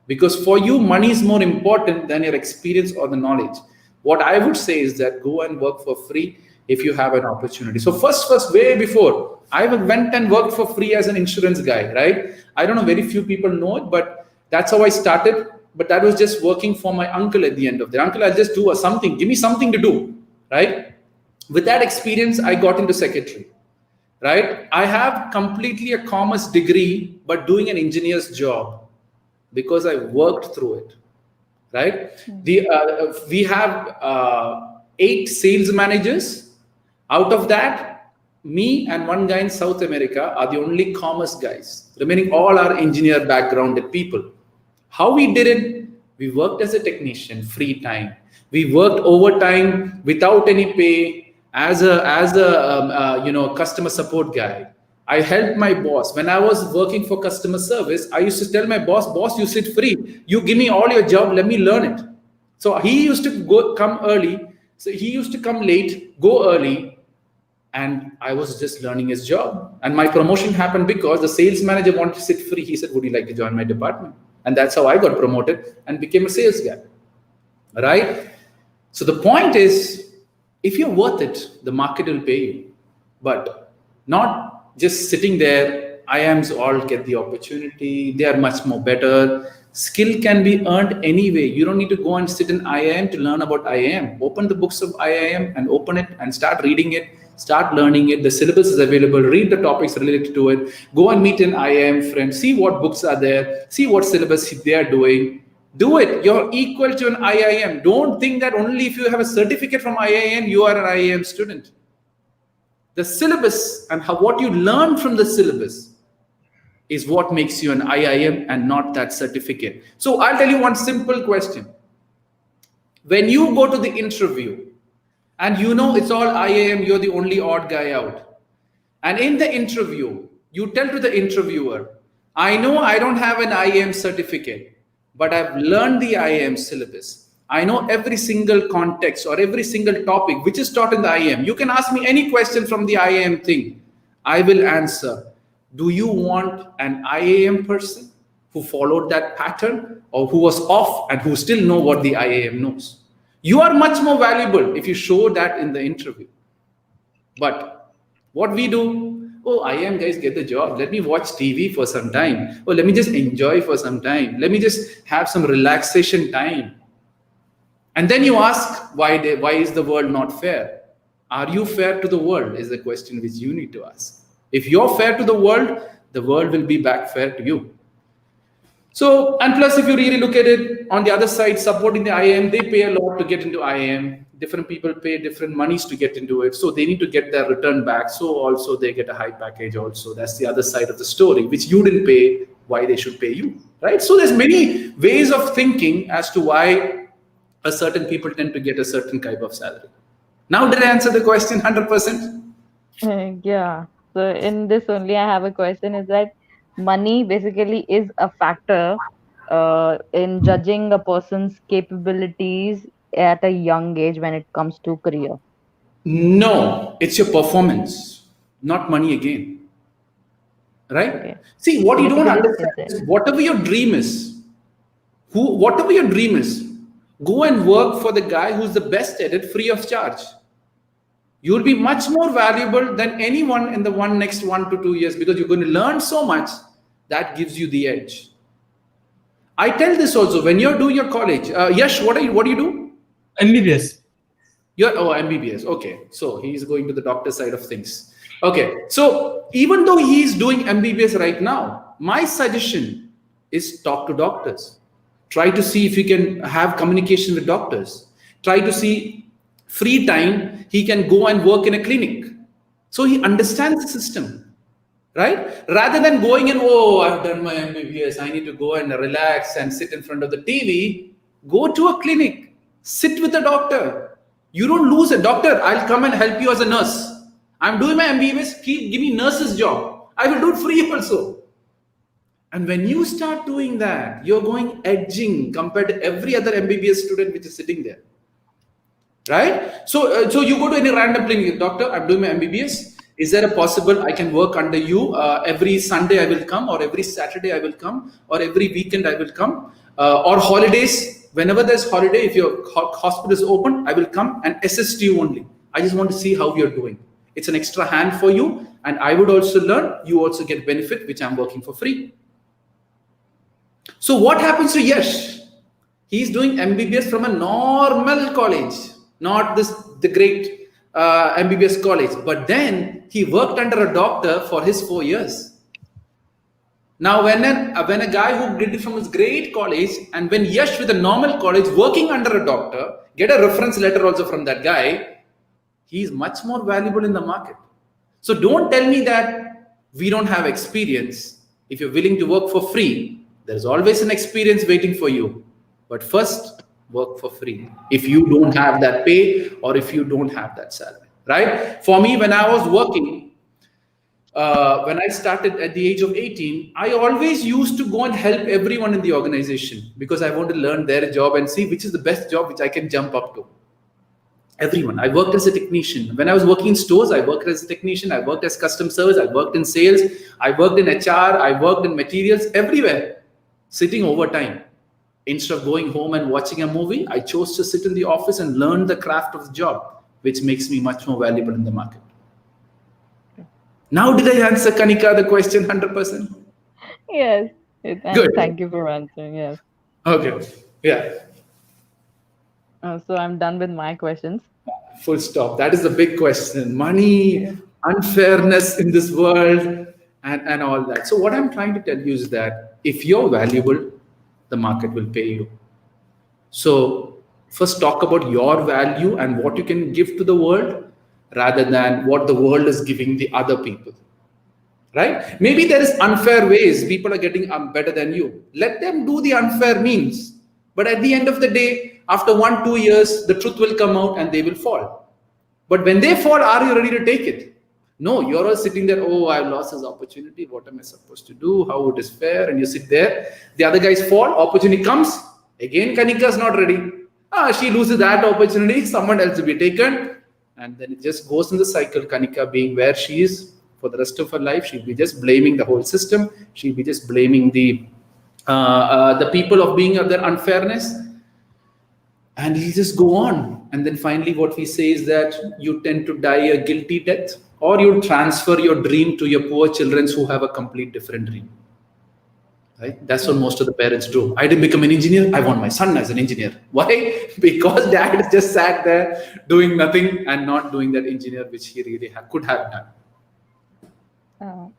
because for you, money is more important than your experience or the knowledge. What I would say is that go and work for free if you have an opportunity. So first, way before, I went and worked for free as an insurance guy, right? I don't know, very few people know it, but that's how I started. But that was just working for my uncle at the end of the day. Uncle, I'll just do something. Give me something to do, right? With that experience, I got into secretary, right? I have completely a commerce degree, but doing an engineer's job because I worked through it, right? We have 8 sales managers. Out of that, me and one guy in South America are the only commerce guys. Remaining all are engineer backgrounded people. How we did it? We worked as a technician, free time. We worked overtime without any pay as a customer support guy. I helped my boss. When I was working for customer service, I used to tell my boss, you sit free. You give me all your job, let me learn it. So he used to come early. So he used to come late, go early. And I was just learning his job. And my promotion happened because the sales manager wanted to sit free. He said, would you like to join my department? And that's how I got promoted and became a sales guy, right? So the point is, if you're worth it, the market will pay you. But not just sitting there. IIMs all get the opportunity. They are much more better. Skill can be earned anyway. You don't need to go and sit in IIM to learn about IIM. Open the books of IIM and open it and start reading it. Start learning it. The syllabus is available. Read the topics related to it. Go and meet an IIM friend. See what books are there. See what syllabus they are doing. Do it. You're equal to an IIM. Don't think that only if you have a certificate from IIM, you are an IIM student. The syllabus and what you learn from the syllabus is what makes you an IIM and not that certificate. So I'll tell you one simple question. When you go to the interview, and you know it's all IIM, you're the only odd guy out. And in the interview, you tell to the interviewer, I know I don't have an IIM certificate, but I've learned the IIM syllabus. I know every single context or every single topic which is taught in the IIM. You can ask me any question from the IIM thing. I will answer. Do you want an IIM person who followed that pattern or who was off and who still know what the IIM knows? You are much more valuable if you show that in the interview. But what we do, oh, IIM guys get the job. Let me watch TV for some time. Oh, let me just enjoy for some time. Let me just have some relaxation time. And then you ask, why is the world not fair? Are you fair to the world is the question which you need to ask. If you're fair to the world will be back fair to you. So, and plus if you really look at it on the other side, supporting the IIM, they pay a lot to get into IIM. different people pay different monies to get into it. So they need to get their return back. So also they get a high package also. That's the other side of the story, which you didn't pay, why they should pay you, right? So there's many ways of thinking as to why a certain people tend to get a certain type of salary. Now, did I answer the question 100%? Yeah. So in this only, I have a question: is that money basically is a factor in judging a person's capabilities at a young age when it comes to career? No, it's your performance, not money again. Right? Okay. See, what you don't Basically, understand it's is whatever your dream is, whatever your dream is, go and work for the guy who's the best at it free of charge. You'll be much more valuable than anyone in the next 1 to 2 years, because you're going to learn so much that gives you the edge. I tell this also when you're doing your college. Yash, what do you do? MBBS. MBBS. Okay, so he's going to the doctor side of things. Okay, so even though he's doing MBBS right now, my suggestion is talk to doctors. Try to see if you can have communication with doctors. Try to see free time he can go and work in a clinic. So he understands the system, right? Rather than going in, oh, I've done my MBBS, I need to go and relax and sit in front of the TV. Go to a clinic, sit with a doctor. You don't lose a doctor. I'll come and help you as a nurse. I'm doing my MBBS, give me nurse's job. I will do it free also. And when you start doing that, you're going edging compared to every other MBBS student which is sitting there. Right? So you go to any random clinic, doctor, I'm doing my MBBS. Is there a possible I can work under you? Every Sunday I will come, or every Saturday I will come, or every weekend I will come, or holidays. Whenever there's holiday, if your hospital is open, I will come and assist you only. I just want to see how you're doing. It's an extra hand for you, and I would also learn. You also get benefit, which I'm working for free. So what happens to Yash? He's doing MBBS from a normal college, not the great MBBS college. But then he worked under a doctor for his 4 years. Now, when a guy who did it from his great college, and when Yash with a normal college working under a doctor, get a reference letter also from that guy, he's much more valuable in the market. So don't tell me that we don't have experience. If you're willing to work for free, there's always an experience waiting for you. But first, work for free. If you don't have that pay, or if you don't have that salary, right? For me, when I was working, when I started at the age of 18, I always used to go and help everyone in the organization, because I want to learn their job and see which is the best job which I can jump up to. Everyone. I worked as a technician. When I was working in stores, I worked as a technician. I worked as custom service. I worked in sales. I worked in HR. I worked in materials, everywhere, sitting overtime. Instead of going home and watching a movie, I chose to sit in the office and learn the craft of the job, which makes me much more valuable in the market. Now, did I answer, Kanika, the question 100%? Yes. Good. Thank you for answering. Yes. Okay. Yeah. So I'm done with my questions. Full stop. That is the big question. Money, unfairness in this world, and all that. So what I'm trying to tell you is that if you're valuable, the market will pay you. So first talk about your value and what you can give to the world, rather than what the world is giving the other people. Right? Maybe there is unfair ways people are getting better than you. Let them do the unfair means. But at the end of the day, after 1-2 years, the truth will come out and they will fall. But when they fall, are you ready to take it? No, you're all sitting there, oh, I lost this opportunity. What am I supposed to do? How it is fair? And you sit there. The other guys fall, opportunity comes. Again, Kanika is not ready. She loses that opportunity. Someone else will be taken. And then it just goes in the cycle. Kanika being where she is for the rest of her life, she'll be just blaming the whole system. She'll be just blaming the people of being of their unfairness. And he'll just go on. And then finally what we say is that you tend to die a guilty death, or you transfer your dream to your poor children who have a complete different dream. Right? That's what most of the parents do. I didn't become an engineer. I want my son as an engineer. Why? Because dad just sat there doing nothing and not doing that engineer which he really could have done.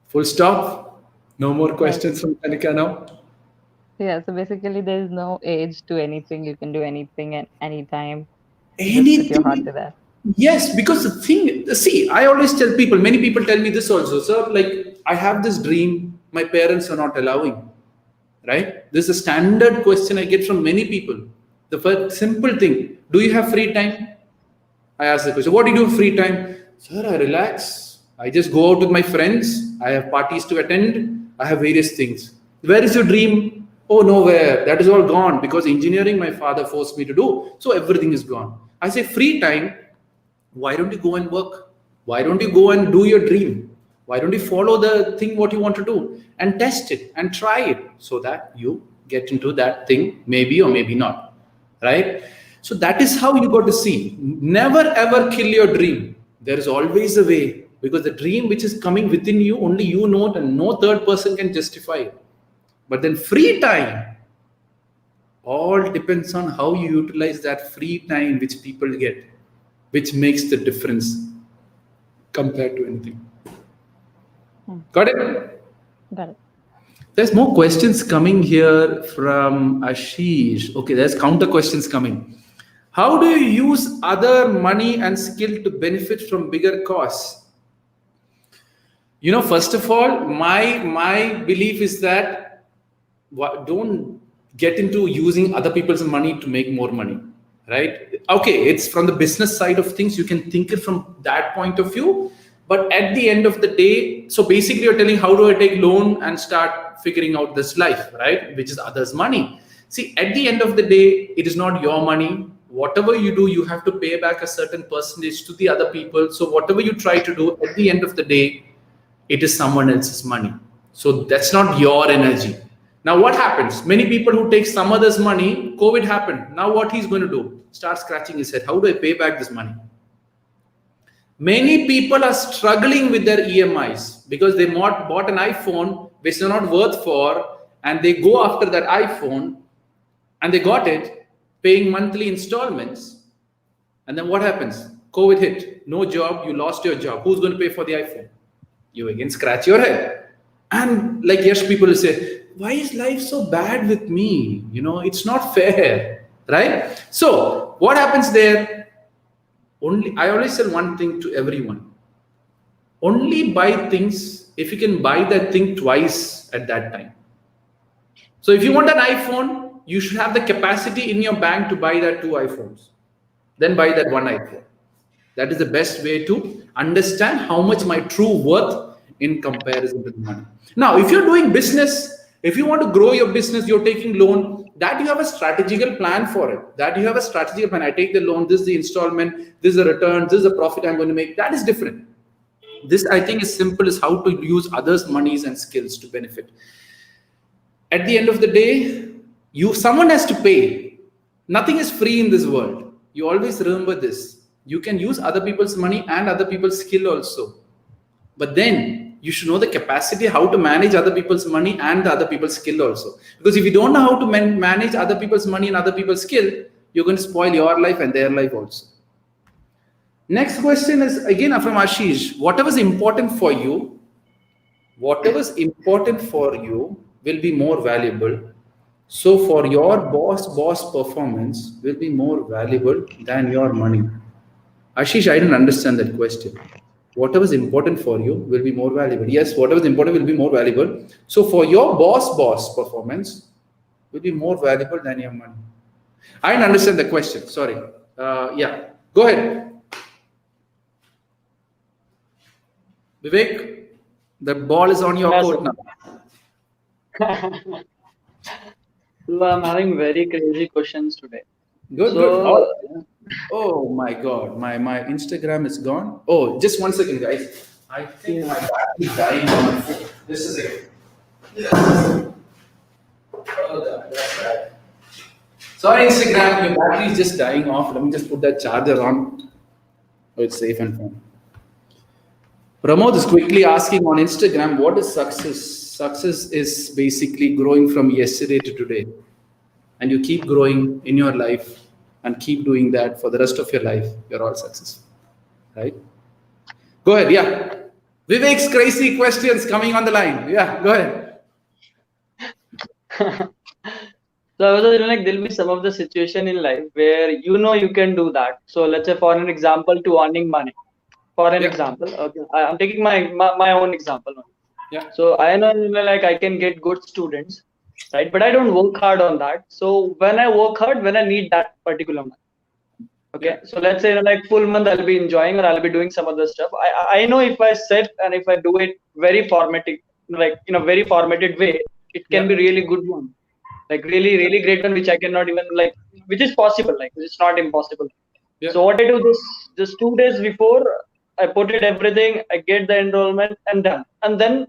Full stop. No more questions from Kanika now. Yeah, so basically there is no age to anything. You can do anything at any time. Just put your heart to Anything. that. Yes, because the thing, see, I always tell people, many people tell me this also. So, like, I have this dream, my parents are not allowing, right? This is a standard question I get from many people. The first simple thing, do you have free time? I ask the question, what do you do for free time? Sir, I relax. I just go out with my friends. I have parties to attend. I have various things. Where is your dream? Oh, nowhere. That is all gone because engineering my father forced me to do. So everything is gone. I say, free time, why don't you go and work? Why don't you go and do your dream? Why don't you follow the thing what you want to do and test it and try it so that you get into that thing, maybe or maybe not, right? So that is how you got to see. Never ever kill your dream. There is always a way, because the dream which is coming within you, only you know it and no third person can justify it. But then free time, all depends on how you utilize that free time which people get, which makes the difference compared to anything. Got it? Got it. There's more questions coming here from Ashish. Okay, there's counter questions coming. How do you use other money and skill to benefit from bigger costs? You know, first of all, my belief is that don't get into using other people's money to make more money, right? Okay, it's from the business side of things. You can think it from that point of view. But at the end of the day, so basically you're telling, how do I take loan and start figuring out this life, right? Which is others' money. See, at the end of the day, it is not your money. Whatever you do, you have to pay back a certain percentage to the other people. So whatever you try to do, at the end of the day, it is someone else's money. So that's not your energy. Now what happens? Many people who take some other's money, COVID happened. Now what he's going to do? Start scratching his head. How do I pay back this money? Many people are struggling with their EMIs because they bought an iPhone which they're not worth for, and they go after that iPhone and they got it paying monthly installments. And then what happens? COVID hit, no job, you lost your job. Who's going to pay for the iPhone? You again scratch your head. And like yes, people will say, why is life so bad with me? You know, it's not fair, right? So what happens there? I always tell one thing to everyone. Only buy things if you can buy that thing twice at that time. So if you want an iPhone, you should have the capacity in your bank to buy that 2 iPhones. Then buy that 1 iPhone. That is the best way to understand how much my true worth in comparison to the money. Now, if you're doing business, if you want to grow your business, you're taking loan, that you have a strategical plan for it. That you have a strategical plan. I take the loan, this is the installment, this is the return, this is the profit I'm going to make. That is different. This, I think, is simple as how to use others' monies and skills to benefit. At the end of the day, someone has to pay. Nothing is free in this world. You always remember this. You can use other people's money and other people's skill also. But then you should know the capacity, how to manage other people's money and other people's skill also. Because if you don't know how to manage other people's money and other people's skill, you're going to spoil your life and their life also. Next question is again from Ashish. Whatever's important for you will be more valuable. So for your boss performance will be more valuable than your money. Ashish, I didn't understand that question. Whatever is important for you will be more valuable. Yes, whatever is important will be more valuable. So for your boss performance will be more valuable than your money. I didn't understand the question. Sorry. Yeah, go ahead. Vivek, the ball is on your court now. So I'm having very crazy questions today. Good. Oh my God, my Instagram is gone. Oh, just 1 second, guys. I think my battery is dying on my phone. Just a second. Oh, that's bad. Sorry, Instagram, your battery is just dying off. Let me just put that charger on. Oh, it's safe and fine. Pramod is quickly asking on Instagram, what is success? Success is basically growing from yesterday to today. And you keep growing in your life and keep doing that for the rest of your life. You're all successful, right? Go ahead, yeah. Vivek's crazy questions coming on the line. Yeah, go ahead. So I was like, there'll be some of the situation in life where you can do that. So let's say for an example, to earning money. For an example, okay, I'm taking my own example. Yeah. So I know like I can get good students, right? But I don't work hard on that. So when I work hard, when I need that particular money. Okay, so let's say like full month I'll be enjoying or I'll be doing some other stuff. I know if I set and if I do it very formative, like in a very formatted way, it can be really good one, like really great one, which I cannot even like, which is possible, like it's not impossible. Yeah. So what I do just 2 days before, I put it everything, I get the enrollment and done, and then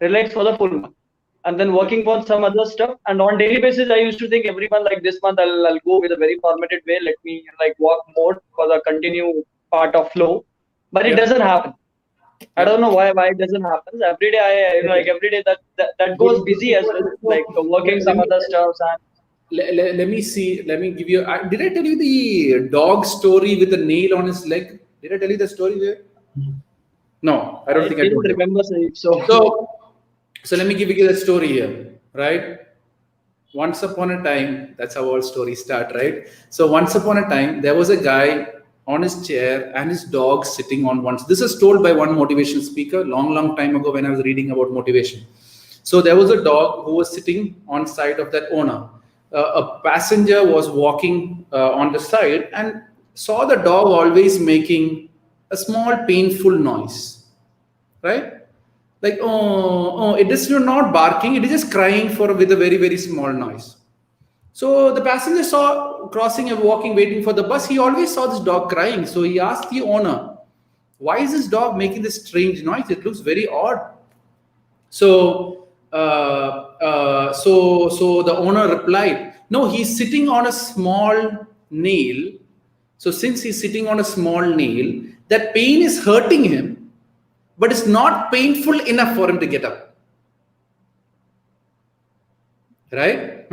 relax for the full month. And then working on some other stuff, and on daily basis I used to think every month, like this month I'll go with a very formatted way, let me like work more for the continue part of flow, but it doesn't happen. I don't know why it doesn't happen. Every day I like every day that goes busy as well, like working some other stuff. And let me see, let me give you, did I tell you the dog story with the nail on his leg? Did I tell you the story there? No, I don't think I told you. Remember, So let me give you the story here, right? Once upon a time, that's how all stories start, right? So once upon a time, there was a guy on his chair and his dog sitting on one. This is told by one motivational speaker long time ago when I was reading about motivation. So there was a dog who was sitting on side of that owner. A passenger was walking on the side and saw the dog always making a small painful noise, right? Like, it is not barking, it is just crying with a very small noise. So the passenger saw crossing and walking, waiting for the bus. He always saw this dog crying. So he asked the owner, why is this dog making this strange noise? It looks very odd. So the owner replied, no, he's sitting on a small nail. So since he's sitting on a small nail, that pain is hurting him, but it's not painful enough for him to get up. Right?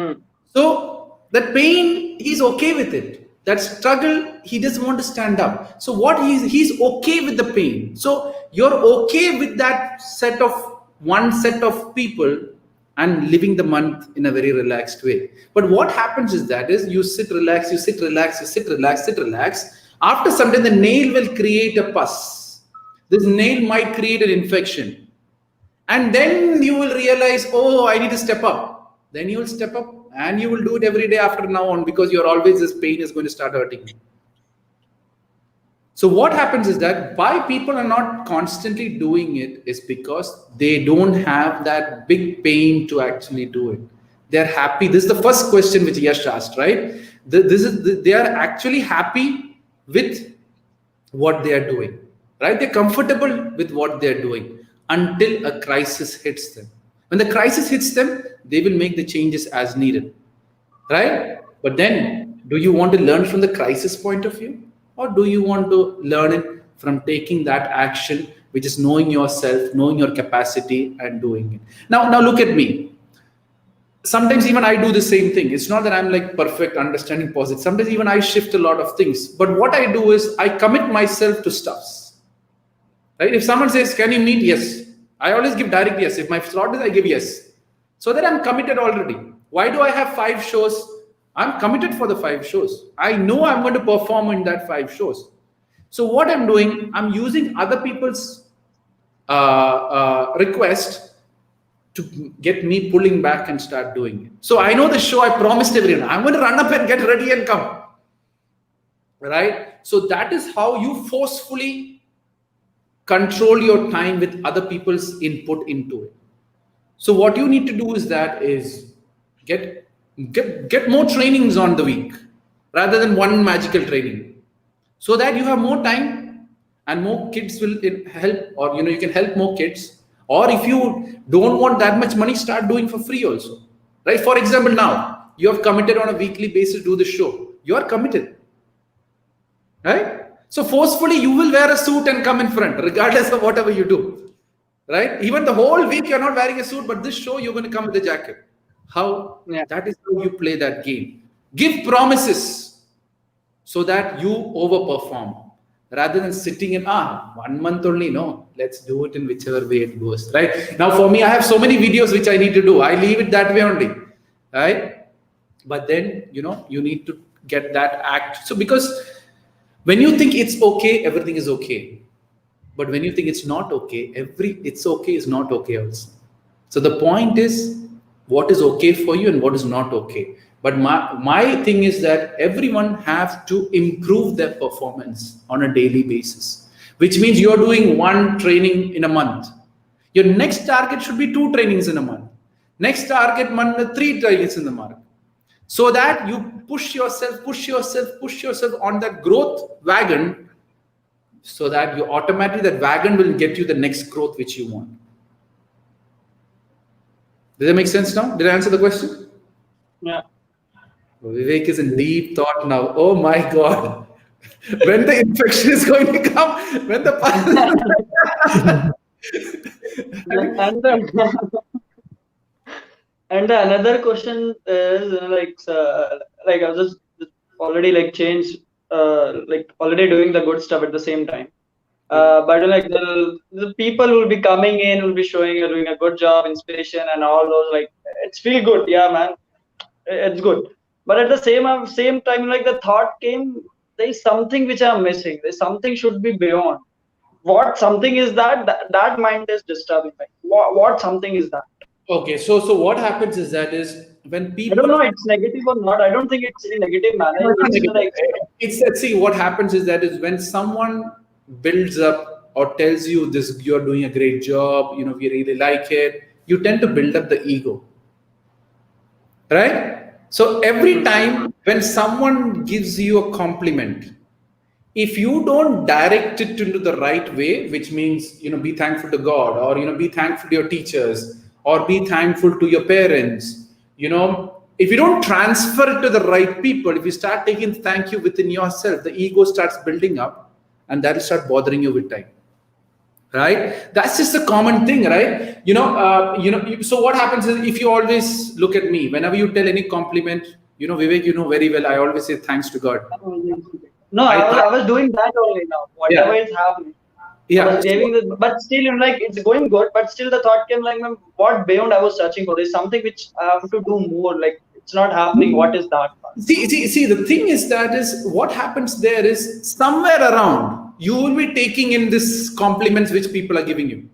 So that pain, he's okay with it. That struggle, he doesn't want to stand up. So what he's okay with the pain. So you're okay with that one set of people and living the month in a very relaxed way. But what happens is you sit relax. After some time, the nail will create a pus. This nail might create an infection. And then you will realize, oh, I need to step up. Then you will step up and you will do it every day after now on, because you're always, this pain is going to start hurting you. So what happens is that why people are not constantly doing it is because they don't have that big pain to actually do it. They're happy. This is the first question which Yash asked, right? They are actually happy with what they are doing. Right? They're comfortable with what they're doing until a crisis hits them. When the crisis hits them, they will make the changes as needed. Right? But then, do you want to learn from the crisis point of view? Or do you want to learn it from taking that action, which is knowing yourself, knowing your capacity and doing it? Now look at me. Sometimes even I do the same thing. It's not that I'm like perfect, understanding positive. Sometimes even I shift a lot of things. But what I do is I commit myself to stuffs. Right? If someone says, can you meet? Yes. I always give direct yes. If my slot is, I give yes. So that I'm committed already. Why do I have 5 shows? I'm committed for the 5 shows. I know I'm going to perform in that 5 shows. So what I'm doing, I'm using other people's request to get me pulling back and start doing it. So I know the show, I promised everyone, I'm going to run up and get ready and come. Right? So that is how you forcefully control your time with other people's input into it. So what you need to do is get more trainings on the week rather than one magical training, so that you have more time and more kids will help, or you can help more kids. Or if you don't want that much money, start doing for free also. Right? For example, now you have committed on a weekly basis to do the show. You are committed. Right? So forcefully, you will wear a suit and come in front, regardless of whatever you do, right? Even the whole week, you're not wearing a suit, but this show, you're going to come with a jacket. How? Yeah. That is how you play that game. Give promises so that you overperform, rather than sitting in, 1 month only. No, let's do it in whichever way it goes, right? Now, for me, I have so many videos which I need to do. I leave it that way only, right? But then, you need to get that act. So because when you think it's okay, everything is okay. But when you think it's not okay, it's okay is not okay also. So the point is what is okay for you and what is not okay. But my thing is that everyone have to improve their performance on a daily basis, which means you're doing one training in a month. Your next target should be 2 trainings in a month. Next target month, 3 trainings in the month. So that you push yourself on that growth wagon, so that you automatically, that wagon will get you the next growth which you want. Does that make sense now? Did I answer the question? Yeah. Vivek is in deep thought now. Oh my God. When the infection is going to come, when the and another question is like I was just already changed, already doing the good stuff at the same time. But the people will be coming in, will be showing you're doing a good job, inspiration and all those, it's feel good. Yeah, man, it's good. But at the same time, the thought came, there's something which I'm missing. There's something should be beyond. What something is that mind is disturbing. What something is that? Okay, so what happens is when people, I don't know it's negative or not. I don't think it's in a negative manner. See, what happens is when someone builds up or tells you this, you're doing a great job, we really like it, you tend to build up the ego, right? So every time when someone gives you a compliment, if you don't direct it into the right way, which means, be thankful to God, or, be thankful to your teachers, or be thankful to your parents, if you don't transfer it to the right people, if you start taking thank you within yourself, the ego starts building up, and that will start bothering you with time, right? That's just a common thing, right? So what happens is, if you always look at me, whenever you tell any compliment, Vivek, very well, I always say thanks to God. No, I was doing that only now. Whatever is happening. Yeah. But still, it's going good. But still, the thought came what beyond I was searching for? There's something which I have to do more. It's not happening. What is that? See. The thing is what happens there is, somewhere around you will be taking in this compliments which people are giving you.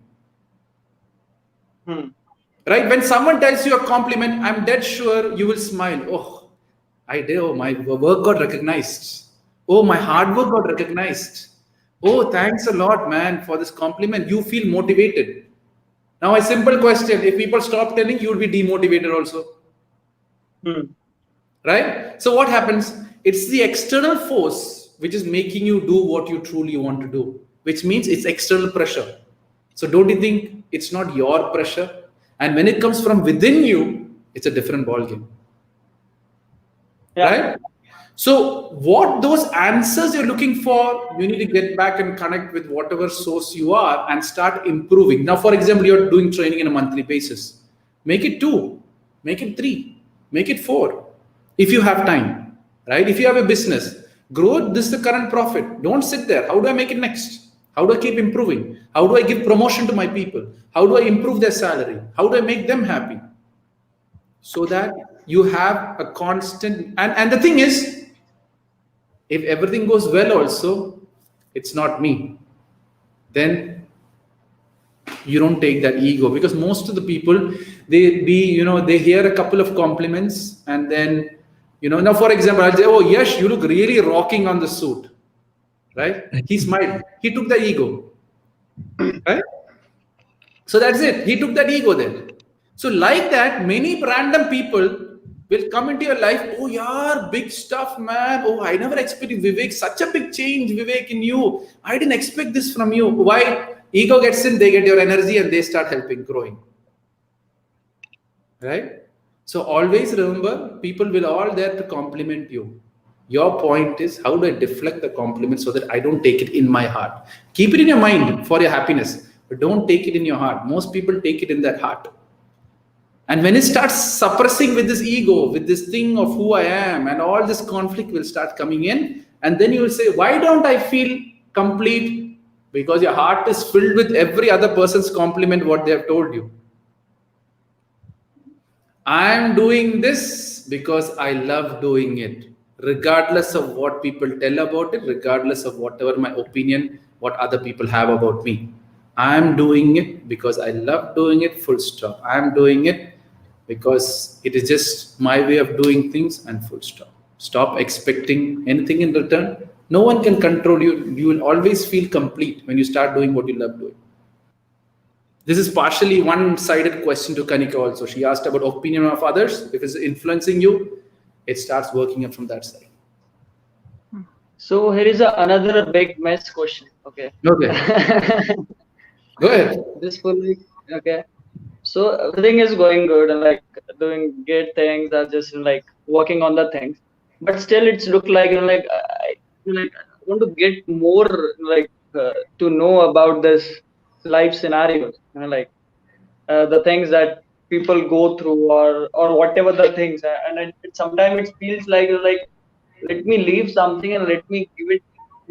Right? When someone tells you a compliment, I'm dead sure you will smile. Oh, I did. Oh, my work got recognized. Oh, my hard work got recognized. Oh, thanks a lot, man, for this compliment. You feel motivated. Now, a simple question. If people stop telling, you will be demotivated also. Right? So what happens? It's the external force which is making you do what you truly want to do, which means it's external pressure. So don't you think it's not your pressure? And when it comes from within you, it's a different ballgame. Yeah. Right? So what those answers you're looking for, you need to get back and connect with whatever source you are and start improving. Now, for example, you're doing training on a monthly basis. Make it 2, make it 3, make it 4. If you have time, right? If you have a business, grow this the current profit. Don't sit there. How do I make it next? How do I keep improving? How do I give promotion to my people? How do I improve their salary? How do I make them happy? So that you have a constant, and the thing is, if everything goes well also, it's not me. Then you don't take that ego, because most of the people, they hear a couple of compliments and then, now for example, I'll say, oh, Yash, you look really rocking on the suit, right? He smiled. He took the ego, right? So that's it. He took that ego there. So like that, many random people will come into your life. Oh, yeah, big stuff, man. Oh, I never expected Vivek, such a big change, Vivek, in you. I didn't expect this from you. Why? Ego gets in, they get your energy and they start helping, growing. Right? So always remember, people will all there to compliment you. Your point is, how do I deflect the compliment so that I don't take it in my heart? Keep it in your mind for your happiness, but don't take it in your heart. Most people take it in their heart. And when it starts suppressing with this ego, with this thing of who I am, and all this conflict will start coming in, and then you will say, why don't I feel complete? Because your heart is filled with every other person's compliment, what they have told you. I'm doing this because I love doing it, regardless of what people tell about it, regardless of whatever my opinion, what other people have about me. I'm doing it because I love doing it, full stop. I'm doing it because it is just my way of doing things, and full stop. Stop expecting anything in return. No one can control you. You will always feel complete when you start doing what you love doing. This is partially one-sided question to Kanika also. She asked about opinion of others. If it's influencing you, it starts working up from that side. So here is another big mess question. Okay. Okay. Go ahead. This will be okay. So everything is going good and like doing great things. I'm just like working on the things, but still it's look like I want to get more to know about this life scenarios. The things that people go through or whatever the things, and sometimes it feels like let me leave something and let me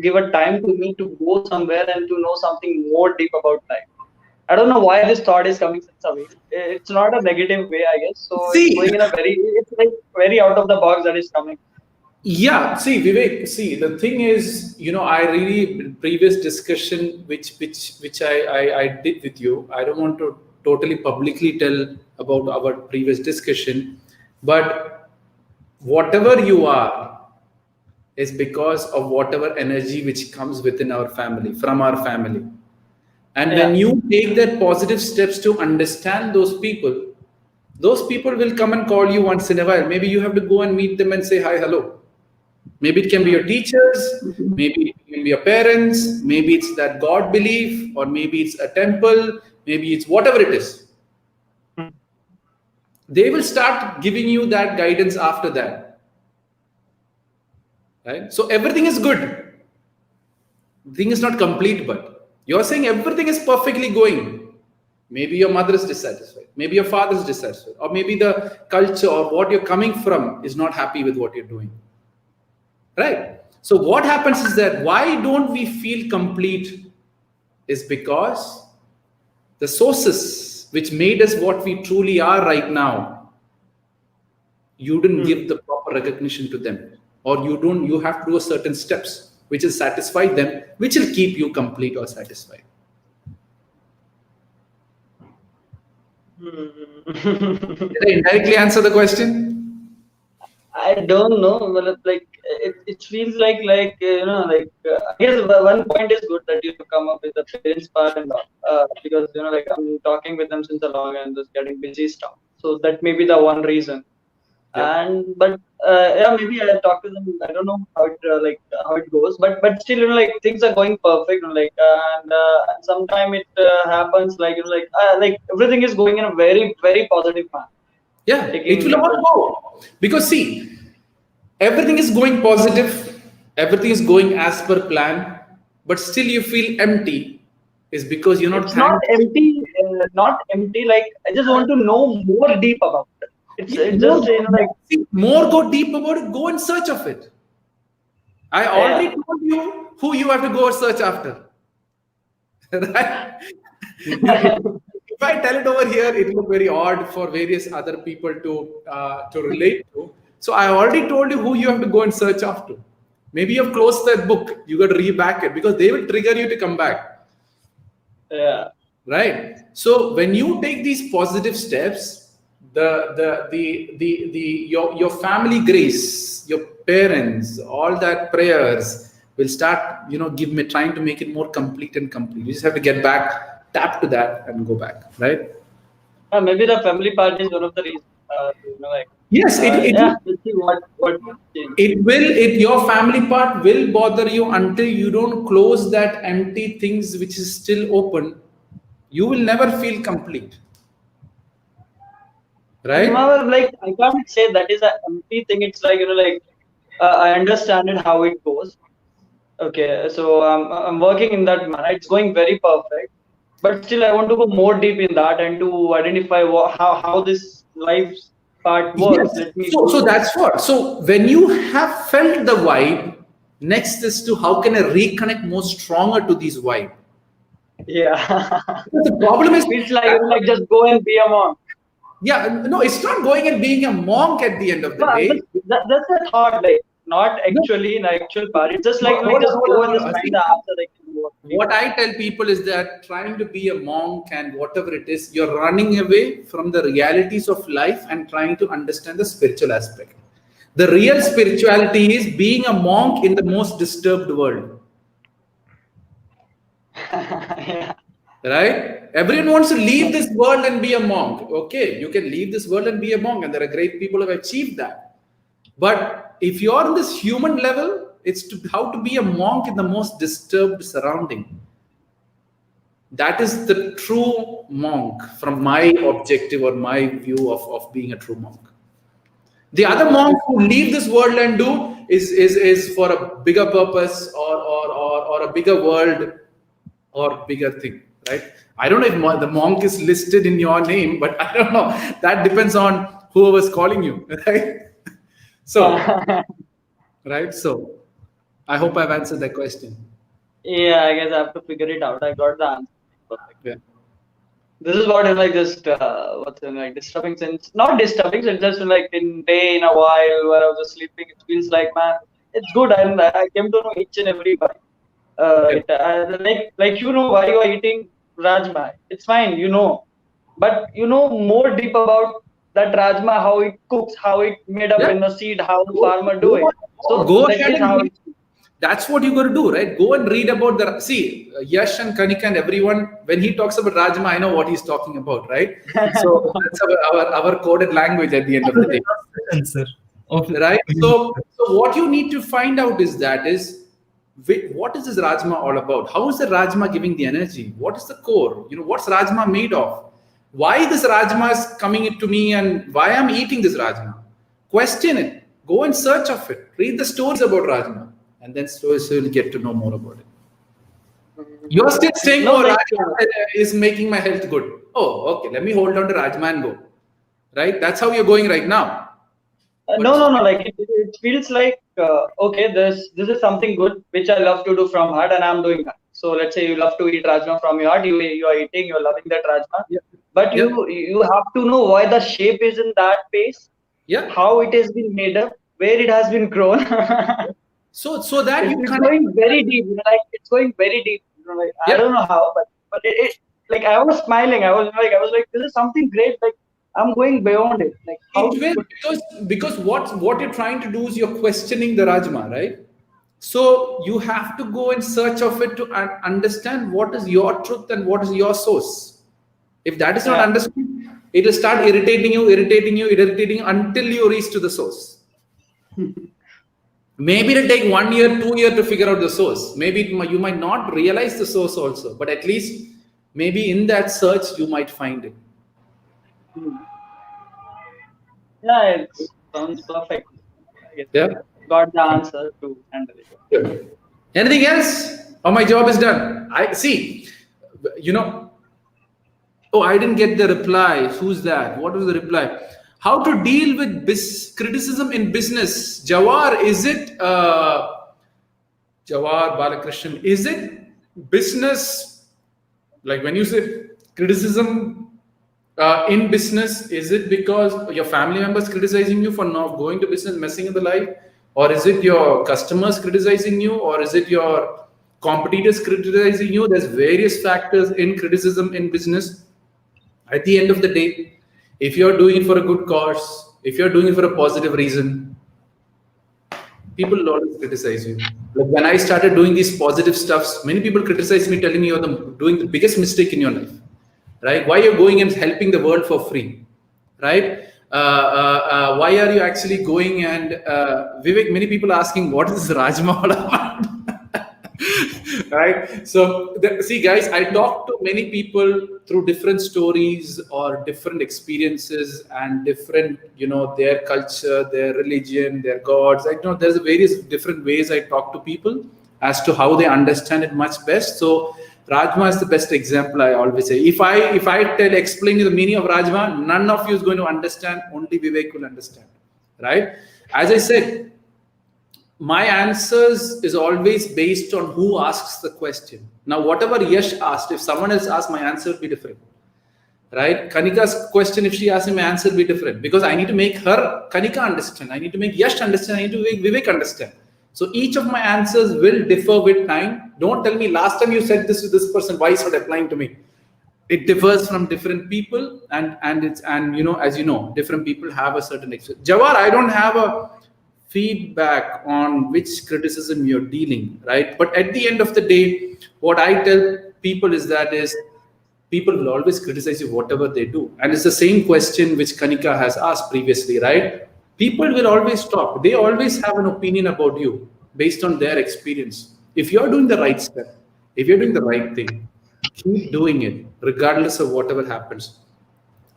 give a time to me to go somewhere and to know something more deep about life. I don't know why this thought is coming such a way. It's not a negative way, I guess. So See, it's going in it's like very out of the box that is coming. Yeah, see, Vivek, see, the thing is, I really, previous discussion which I did with you, I don't want to totally publicly tell about our previous discussion, but whatever you are is because of whatever energy which comes within our family, from our family. And when you take that positive steps to understand those people will come and call you once in a while. Maybe you have to go and meet them and say hi, hello. Maybe it can be your teachers, maybe it can be your parents, maybe it's that God belief, or maybe it's a temple, maybe it's whatever it is. They will start giving you that guidance after that. Right? So everything is good. The thing is not complete, but you're saying everything is perfectly going. Maybe your mother is dissatisfied, maybe your father is dissatisfied, or maybe the culture or what you're coming from is not happy with what you're doing. Right? So what happens is that why don't we feel complete is because the sources which made us what we truly are right now, you didn't give the proper recognition to them, or you have to do a certain steps which will satisfy them, which will keep you complete or satisfied. Did I indirectly answer the question? I don't know. Well, like it feels like I guess one point is good that you come up with the parents part and all, because I'm talking with them since a long and just getting busy stuff. So that may be the one reason. Yeah. But maybe I talk to them. I don't know how it goes, but still things are going perfect. And sometimes it happens like everything is going in a very very positive manner. Yeah, it will all go. Because see, everything is going positive, everything is going as per plan, but still you feel empty, is because you're not. It's not empty, like I just want to know more deep about it. It's just more go deep about it, go in search of it. I already told you who you have to go search after. Right? If I tell it over here, it will look very odd for various other people to relate to. So I already told you who you have to go and search after. Maybe you have closed that book. You got to reback it because they will trigger you to come back. Yeah. Right. So when you take these positive steps, your family grace, your parents, all that prayers will start, trying to make it more complete and complete. You just have to get back, tap to that, and go back, right? Maybe the family part is one of the reasons. Yes, let's see what it will. Your family part will bother you until you don't close that empty things which is still open. You will never feel complete. Right? I can't say that is an empty thing. It's I understand it how it goes. Okay, so I'm working in that manner. It's going very perfect, but still I want to go more deep in that and to identify how this life part works. Yes. So that's what. So when you have felt the vibe, next is to how can I reconnect more stronger to this vibe. Yeah. The problem is it's like just go and be a monk. Yeah, no, it's not going and being a monk at the end of the day. That's the thought, like not actually in actual part. It's just like Hold on, just hold go on, and hold on. just See, find the answer. Like, what I tell people is that trying to be a monk and whatever it is, you're running away from the realities of life and trying to understand the spiritual aspect. The real spirituality is being a monk in the most disturbed world. yeah. Right? Everyone wants to leave this world and be a monk. Okay, you can leave this world and be a monk, and there are great people who have achieved that. But if you're on this human level, it's how to be a monk in the most disturbed surrounding. That is the true monk from my objective or my view of being a true monk. The other monks who leave this world and do is for a bigger purpose or a bigger world or bigger thing, right? I don't know if the monk is listed in your name, but I don't know. That depends on whoever's calling you, right? So, right? So, I hope I've answered that question. Yeah, I guess I have to figure it out. I got the answer. Perfect. Yeah. This is what is like just what's like disturbing sense. Not disturbing sense, just like in day in a while where I was just sleeping. It feels like, man, it's good. I came to know each and every bite. Like you know why you are eating rajma. It's fine, you know, but you know more deep about that rajma, how it cooks, how it made up in the seed, how the farmer do it. So go that ahead is how. That's what you got to do, right? Go and read about the. See, Yash and Kanika and everyone, when he talks about Rajma, I know what he's talking about, right? So that's our coded language at the end of the day. Answer. Right? So what you need to find out is what is this Rajma all about? How is the Rajma giving the energy? What is the core? What's Rajma made of? Why this Rajma is coming to me and why I'm eating this Rajma? Question it. Go and search of it. Read the stories about Rajma. And then slowly you'll get to know more about it. You're still saying, Rajma is making my health good. Oh, okay. Let me hold on to Rajma and go. Right? That's how you're going right now. No. Like it feels like okay, this is something good which I love to do from heart, and I'm doing that. So let's say you love to eat rajma from your heart. You are eating. You're loving that rajma. Yeah. But you have to know why the shape is in that pace. Yeah. How it has been made up, where it has been grown. So that it's going very deep. Like it's going very deep. Like I don't know how, but it like I was smiling. I was like, this is something great. Like I'm going beyond it. Like how because what you're trying to do is you're questioning the Rajma, right? So you have to go in search of it to understand what is your truth and what is your source. If that is not understood, it will start irritating you until you reach to the source. Maybe it'll take 1 year, 2 years to figure out the source. Maybe you might not realize the source also, but at least maybe in that search you might find it. Yeah, it sounds perfect. I guess got the answer to handle it. Yeah. Anything else? Oh, my job is done. I see. Oh, I didn't get the reply. Who's that? What was the reply? How to deal with criticism in business? Jawar, is it Jawar Balakrishnan? Is it business? Like when you say criticism in business, is it because your family members criticizing you for not going to business, messing in the life? Or is it your customers criticizing you? Or is it your competitors criticizing you? There's various factors in criticism in business. At the end of the day, if you're doing it for a good cause, if you're doing it for a positive reason, people will always criticize you. Like when I started doing these positive stuffs, many people criticize me, telling me you're doing the biggest mistake in your life, right? Why you're going and helping the world for free, right? Why are you actually going and Vivek? Many people are asking, what is this Rajma all about? Right? So see, guys, I talk to many people through different stories or different experiences and different, their culture, their religion, their gods. I know there's various different ways I talk to people as to how they understand it much best. So Rajma is the best example. I always say, if I explain you the meaning of Rajma, none of you is going to understand. Only Vivek will understand, right? As I said, my answers is always based on who asks the question. Now, whatever Yash asked, if someone else asked, my answer would be different. right? Kanika's question, if she asks me, my answer will be different because I need to make her, Kanika, understand. I need to make Yash understand. I need to make Vivek understand. So each of my answers will differ with time. Don't tell me last time you said this to this person, why is it applying to me? It differs from different people, and you know, as you know, different people have a certain experience. Jawar, I don't have a feedback on which criticism you're dealing, right? But at the end of the day, what I tell people is people will always criticize you whatever they do, and it's the same question which Kanika has asked previously, right? People will always talk. They always have an opinion about you based on their experience. If you're doing the right step, if you're doing the right thing, keep doing it regardless of whatever happens.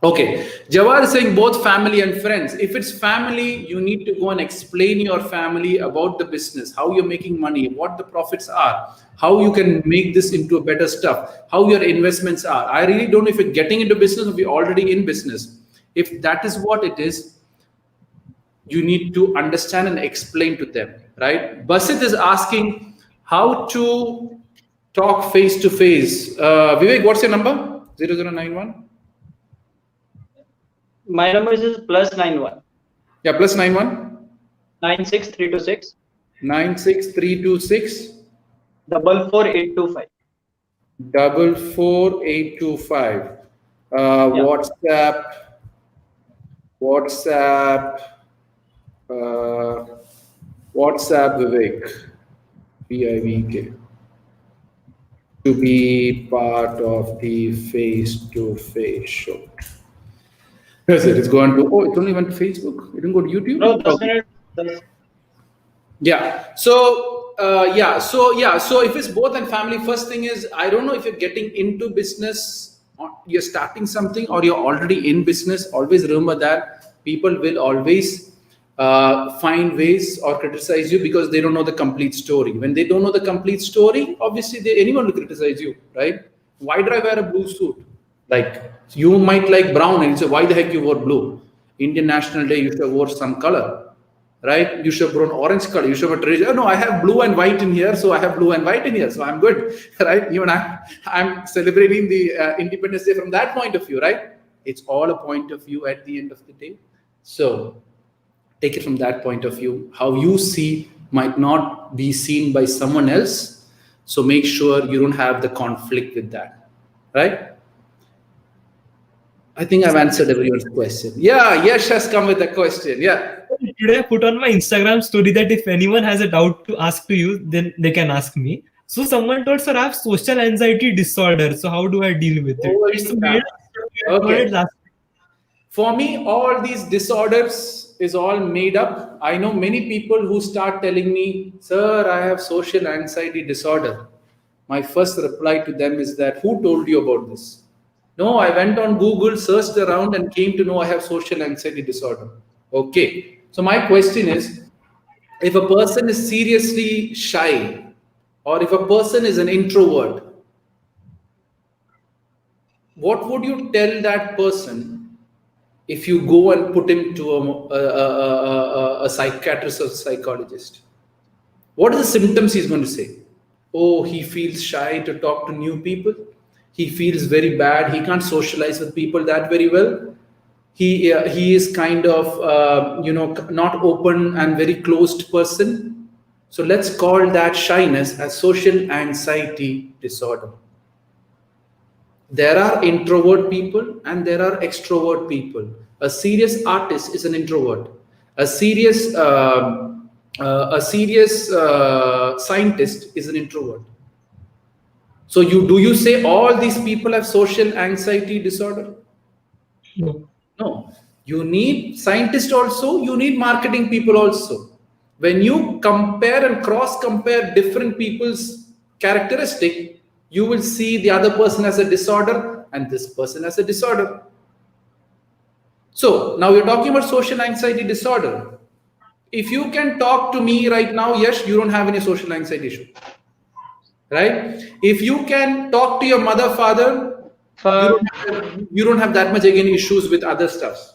Okay, Jawar is saying both family and friends. If it's family, you need to go and explain your family about the business, how you're making money, what the profits are, how you can make this into a better stuff, how your investments are. I really don't know if you're getting into business or if you're already in business. If that is what it is, you need to understand and explain to them, right? Basit is asking how to talk face to face. Vivek, what's your number? 0091? My number is +91. Yeah, +91. 96326. 96326. 44825. 44825. WhatsApp. WhatsApp Vivek. VIVK. To be part of the face-to-face show. Yes, it is going to. Oh, it only went to Facebook. It didn't go to YouTube. No, doesn't. Yeah. So So if it's both and family, first thing is, I don't know if you're getting into business, or you're starting something, or you're already in business. Always remember that people will always find ways or criticize you because they don't know the complete story. When they don't know the complete story, obviously anyone will criticize you, right? Why do I wear a blue suit? Like, you might like brown and you say, why the heck you wore blue? Indian National Day, you should have wore some color, right? You should have worn orange color. You should have a tradition. Oh, no, I have blue and white in here, so I have blue and white in here, so I'm good, right? Even I'm celebrating the Independence Day from that point of view, right? It's all a point of view at the end of the day. So take it from that point of view. How you see might not be seen by someone else. So make sure you don't have the conflict with that, right? I think I've answered everyone's question. Yeah, Yash has come with a question. Yeah. Today I put on my Instagram story that if anyone has a doubt to ask to you, then they can ask me. So someone told, sir, I have social anxiety disorder. So how do I deal with it? It's weird. Okay. For me, all these disorders is all made up. I know many people who start telling me, sir, I have social anxiety disorder. My first reply to them is that, who told you about this? No, I went on Google, searched around and came to know I have social anxiety disorder. Okay. So my question is, if a person is seriously shy, or if a person is an introvert, what would you tell that person if you go and put him to a psychiatrist or psychologist? What are the symptoms he's going to say? Oh, he feels shy to talk to new people. He feels very bad. He can't socialize with people that very well. He is kind of not open and very closed person. So let's call that shyness as social anxiety disorder. There are introvert people and there are extrovert people. A serious artist is an introvert. A serious scientist is an introvert. So do you say all these people have social anxiety disorder? No. No. You need scientists also, you need marketing people also. When you compare and cross-compare different people's characteristic, you will see the other person has a disorder and this person has a disorder. So now we're talking about social anxiety disorder. If you can talk to me right now, yes, you don't have any social anxiety issue. Right? If you can talk to your mother, father, you don't have that much again issues with other stuffs.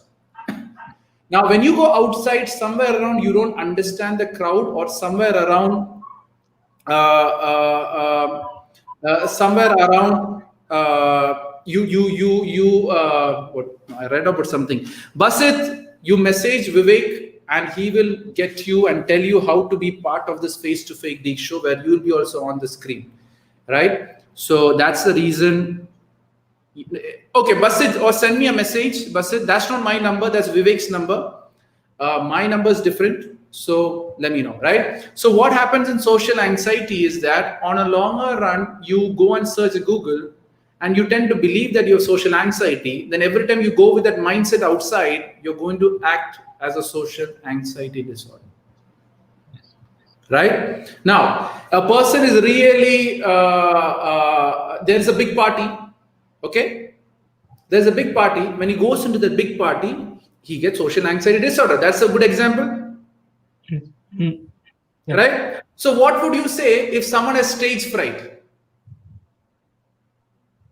Now, when you go outside somewhere around, you don't understand the crowd, or somewhere around, what I read about something. Basit, you message Vivek and he will get you and tell you how to be part of this face-to-face Deek show where you'll be also on the screen, right? So that's the reason. Okay, Basit, or send me a message. Basit, that's not my number, that's Vivek's number. My number is different. So let me know, right? So what happens in social anxiety is that on a longer run, you go and search Google and you tend to believe that you have social anxiety. Then every time you go with that mindset outside, you're going to act as a social anxiety disorder. Right? Now, a person is really, there's a big party. Okay? There's a big party. When he goes into the big party, he gets social anxiety disorder. That's a good example. Yeah. Right? So what would you say if someone has stage fright?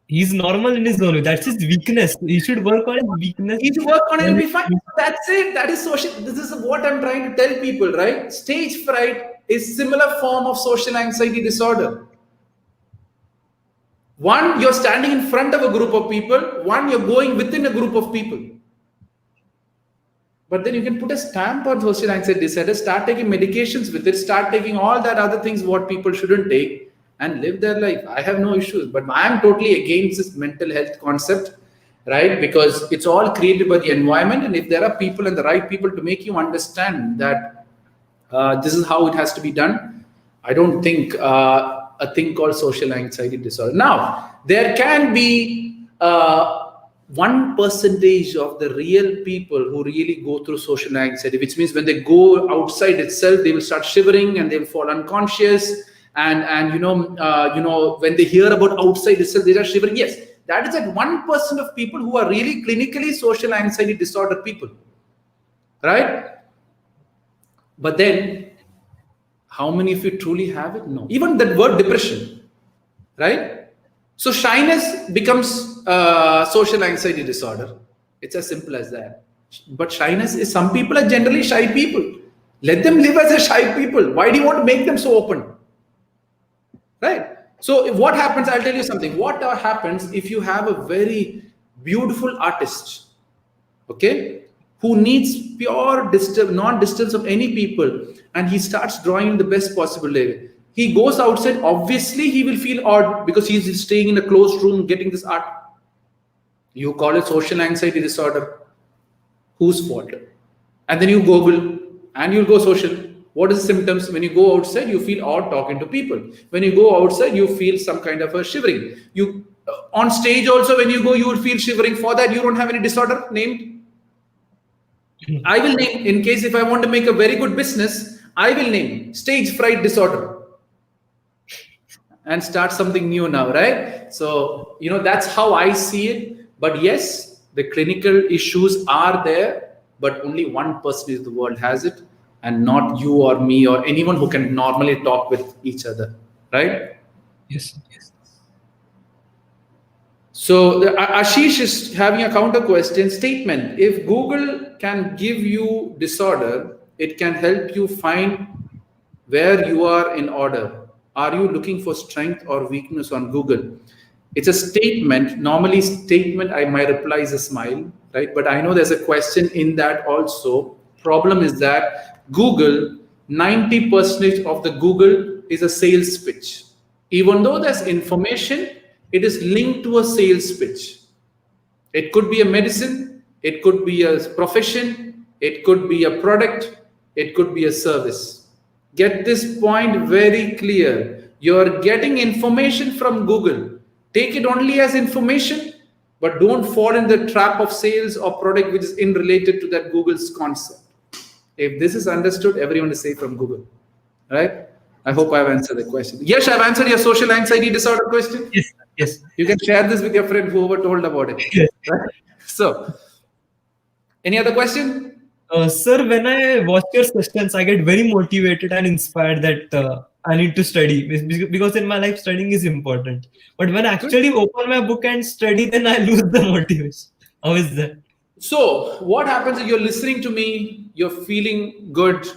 He's normal in his own way. That's his weakness. He should work on his weakness. He should work on it and be fine. That's it. That is social. This is what I'm trying to tell people, right? Stage fright is similar form of social anxiety disorder. One, you're standing in front of a group of people. One, you're going within a group of people. But then you can put a stamp on social anxiety disorder, start taking medications with it, start taking all that other things what people shouldn't take and live their life. I have no issues, but I am totally against this mental health concept, right? Because it's all created by the environment. And if there are people and the right people to make you understand that this is how it has to be done, I don't think a thing called social anxiety disorder. Now, there can be 1% of the real people who really go through social anxiety, which means when they go outside itself, they will start shivering and they will fall unconscious. And when they hear about outside itself, they are shivering. Yes, that is at 1% of people who are really clinically social anxiety disorder people, right? But then, how many of you truly have it? No. Even that word depression, right? So shyness becomes social anxiety disorder. It's as simple as that. But shyness is, some people are generally shy people. Let them live as a shy people. Why do you want to make them so open? Right? So what happens, I'll tell you something. What happens if you have a very beautiful artist, okay, who needs pure non-distance of any people, and he starts drawing in the best possible way. He goes outside, obviously he will feel odd because he's staying in a closed room getting this art. You call it social anxiety disorder. Whose fault? And then you Google and you'll go social. What is the symptoms? When you go outside, you feel odd talking to people. When you go outside, you feel some kind of a shivering. You on stage also, when you go, you will feel shivering. For that, you don't have any disorder named. I will name, in case if I want to make a very good business, I will name stage fright disorder and start something new now, right? So, that's how I see it. But yes, the clinical issues are there, but only 1% of the world has it, and not you or me or anyone who can normally talk with each other, right? Yes. So Ashish is having a counter question statement. If Google can give you disorder, it can help you find where you are in order. Are you looking for strength or weakness on Google? It's a statement. Normally statement, my reply is a smile, right? But I know there's a question in that also. Problem is that Google, 90% of the Google is a sales pitch. Even though there's information, it is linked to a sales pitch. It could be a medicine, it could be a profession, it could be a product, it could be a service. Get this point very clear. You're getting information from Google. Take it only as information, but don't fall in the trap of sales or product which is unrelated to that Google's concept. If this is understood, everyone is safe from Google, right? I hope I've answered the question. Yes, I've answered your social anxiety disorder question. Yes. You can share this with your friend whoever told about it. Yes. Right? So, any other question? Sir, when I watch your sessions, I get very motivated and inspired that I need to study because in my life, studying is important. But when I actually open my book and study, then I lose the motivation. How is that? So what happens is you're listening to me, you're feeling good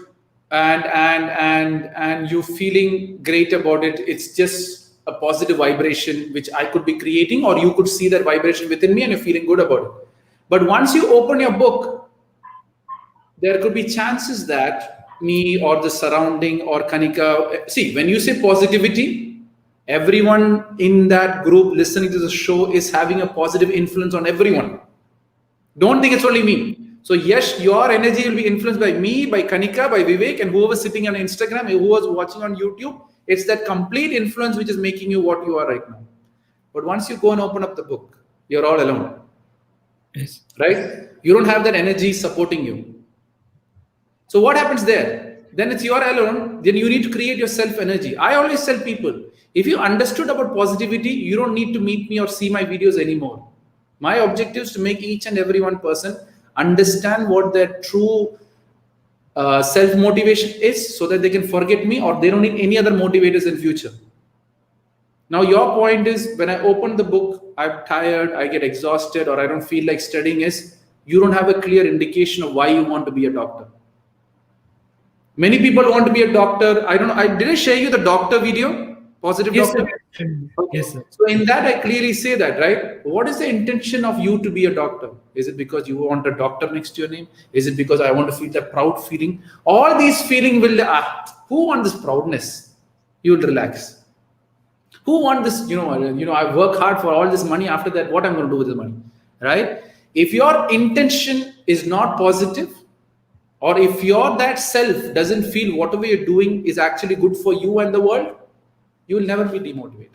and you're feeling great about it. It's just a positive vibration which I could be creating, or you could see that vibration within me and you're feeling good about it. But once you open your book, there could be chances that me or the surrounding or Kanika, see, when you say positivity, everyone in that group listening to the show is having a positive influence on everyone. Don't think it's only me. So yes, your energy will be influenced by me, by Kanika, by Vivek, and whoever's sitting on Instagram, whoever's watching on YouTube. It's that complete influence which is making you what you are right now. But once you go and open up the book, you're all alone. Yes. Right? You don't have that energy supporting you. So what happens there? Then it's you're alone. Then you need to create your self-energy. I always tell people, if you understood about positivity, you don't need to meet me or see my videos anymore. My objective is to make each and every one person understand what their true self-motivation is, so that they can forget me or they don't need any other motivators in future. Now your point is, when I open the book, I'm tired, I get exhausted, or I don't feel like studying, is you don't have a clear indication of why you want to be a doctor. Many people want to be a doctor. I don't know. Did I share you the doctor video? Positive Yes, doctor? sir. Okay. Yes, sir. So in that, I clearly say that, right? What is the intention of you to be a doctor? Is it because you want a doctor next to your name? Is it because I want to feel that proud feeling? All these feelings will, who want this proudness? You will relax. Who want this, I work hard for all this money. After that, what I'm going to do with the money, right? If your intention is not positive, or if your that self doesn't feel whatever you're doing is actually good for you and the world, you will never be demotivated.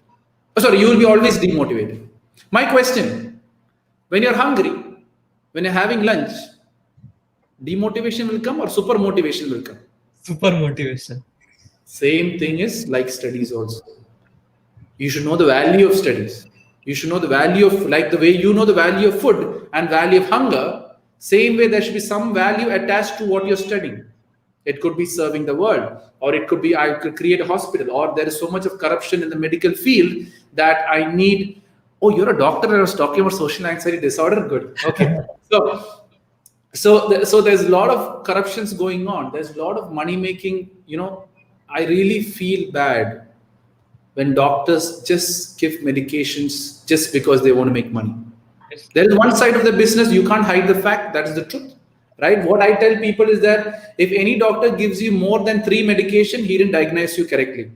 You will be always demotivated. My question, when you're hungry, when you're having lunch, demotivation will come or super motivation will come? Super motivation. Same thing is like studies also. You should know the value of studies. You should know the value of, like the way you know the value of food and value of hunger, same way there should be some value attached to what you're studying. It could be serving the world, or it could be I could create a hospital, or there is so much of corruption in the medical field that I need. Oh, you're a doctor. I was talking about social anxiety disorder. Good. Okay. So there's a lot of corruptions going on. There's a lot of money making. I really feel bad when doctors just give medications just because they want to make money. Yes. There is one side of the business, you can't hide the fact, that is the truth, right? What I tell people is that if any doctor gives you more than 3 medication, he didn't diagnose you correctly.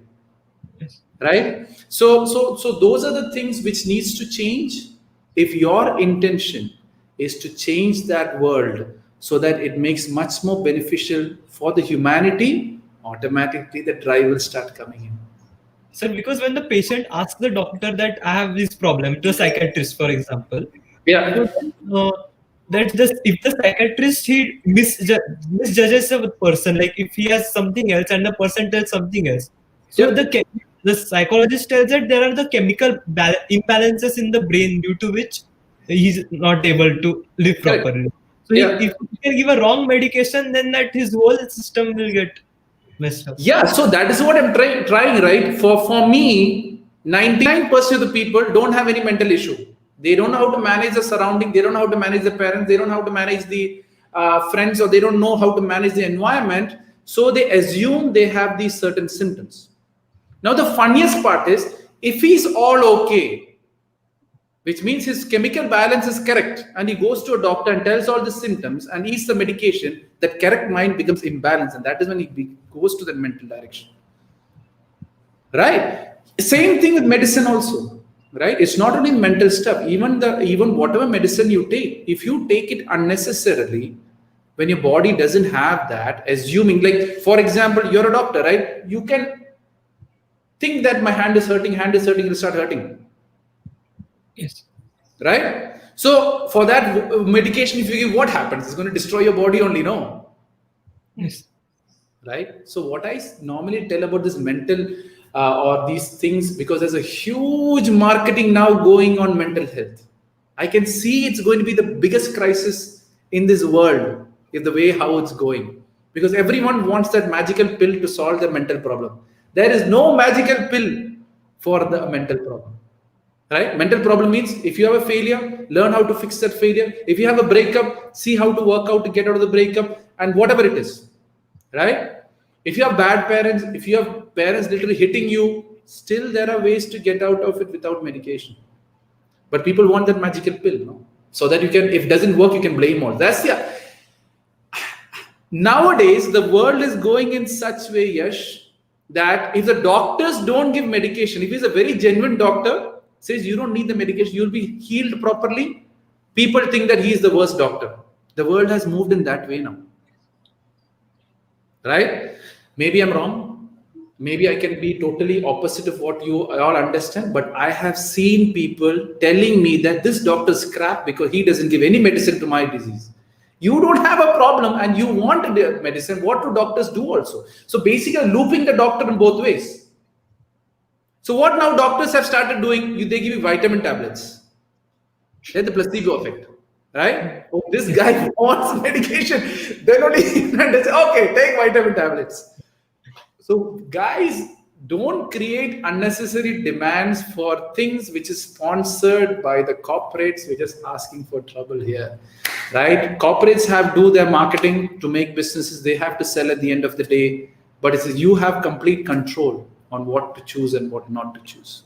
Yes. Right? So those are the things which needs to change. If your intention is to change that world so that it makes much more beneficial for the humanity, automatically the drive will start coming in. Sir, because when the patient asks the doctor that I have this problem, to a psychiatrist, for example, Yeah. that's just, if the psychiatrist, he misjudges a person, like if he has something else and the person tells something else. So the psychologist tells that there are the chemical imbalances in the brain due to which he's not able to live properly. So if he can give a wrong medication, then that his whole system will get messed up. Yeah, so that is what I'm trying, right? For me, 99% of the people don't have any mental issue. They don't know how to manage the surrounding. They don't know how to manage the parents. They don't know how to manage the friends, or they don't know how to manage the environment. So they assume they have these certain symptoms. Now, the funniest part is, if he's all okay, which means his chemical balance is correct, and he goes to a doctor and tells all the symptoms and eats the medication, that correct mind becomes imbalanced, and that is when he goes to the mental direction. Right? Same thing with medicine also. Right? It's not only mental stuff. Even whatever medicine you take, if you take it unnecessarily, when your body doesn't have that, assuming, like, for example, you're a doctor, right? You can think that my hand is hurting, it'll start hurting. Yes. Right? So for that medication, if you give, what happens? It's going to destroy your body only, no? Yes. Right? So what I normally tell about this mental or these things, because there's a huge marketing now going on mental health. I can see it's going to be the biggest crisis in this world, in the way how it's going. Because everyone wants that magical pill to solve their mental problem. There is no magical pill for the mental problem. Right? Mental problem means if you have a failure, learn how to fix that failure. If you have a breakup, see how to work out to get out of the breakup, and whatever it is. Right? If you have bad parents, if you have parents literally hitting you, still there are ways to get out of it without medication. But people want that magical pill, no? So that you can, if it doesn't work, you can blame all. That's Nowadays, the world is going in such way, Yash, that if the doctors don't give medication, if he's a very genuine doctor, says you don't need the medication, you'll be healed properly, people think that he is the worst doctor. The world has moved in that way now. Right? Maybe I'm wrong. Maybe I can be totally opposite of what you all understand, but I have seen people telling me that this doctor's crap because he doesn't give any medicine to my disease. You don't have a problem and you want a medicine. What do doctors do also? So basically looping the doctor in both ways. So what now doctors have started doing, they give you vitamin tablets. That's the placebo effect, right? Oh, this guy wants medication. Then only they say, okay, take vitamin tablets. So guys, don't create unnecessary demands for things which is sponsored by the corporates. We're just asking for trouble here, right? Corporates do their marketing to make businesses. They have to sell at the end of the day. But it's you have complete control on what to choose and what not to choose,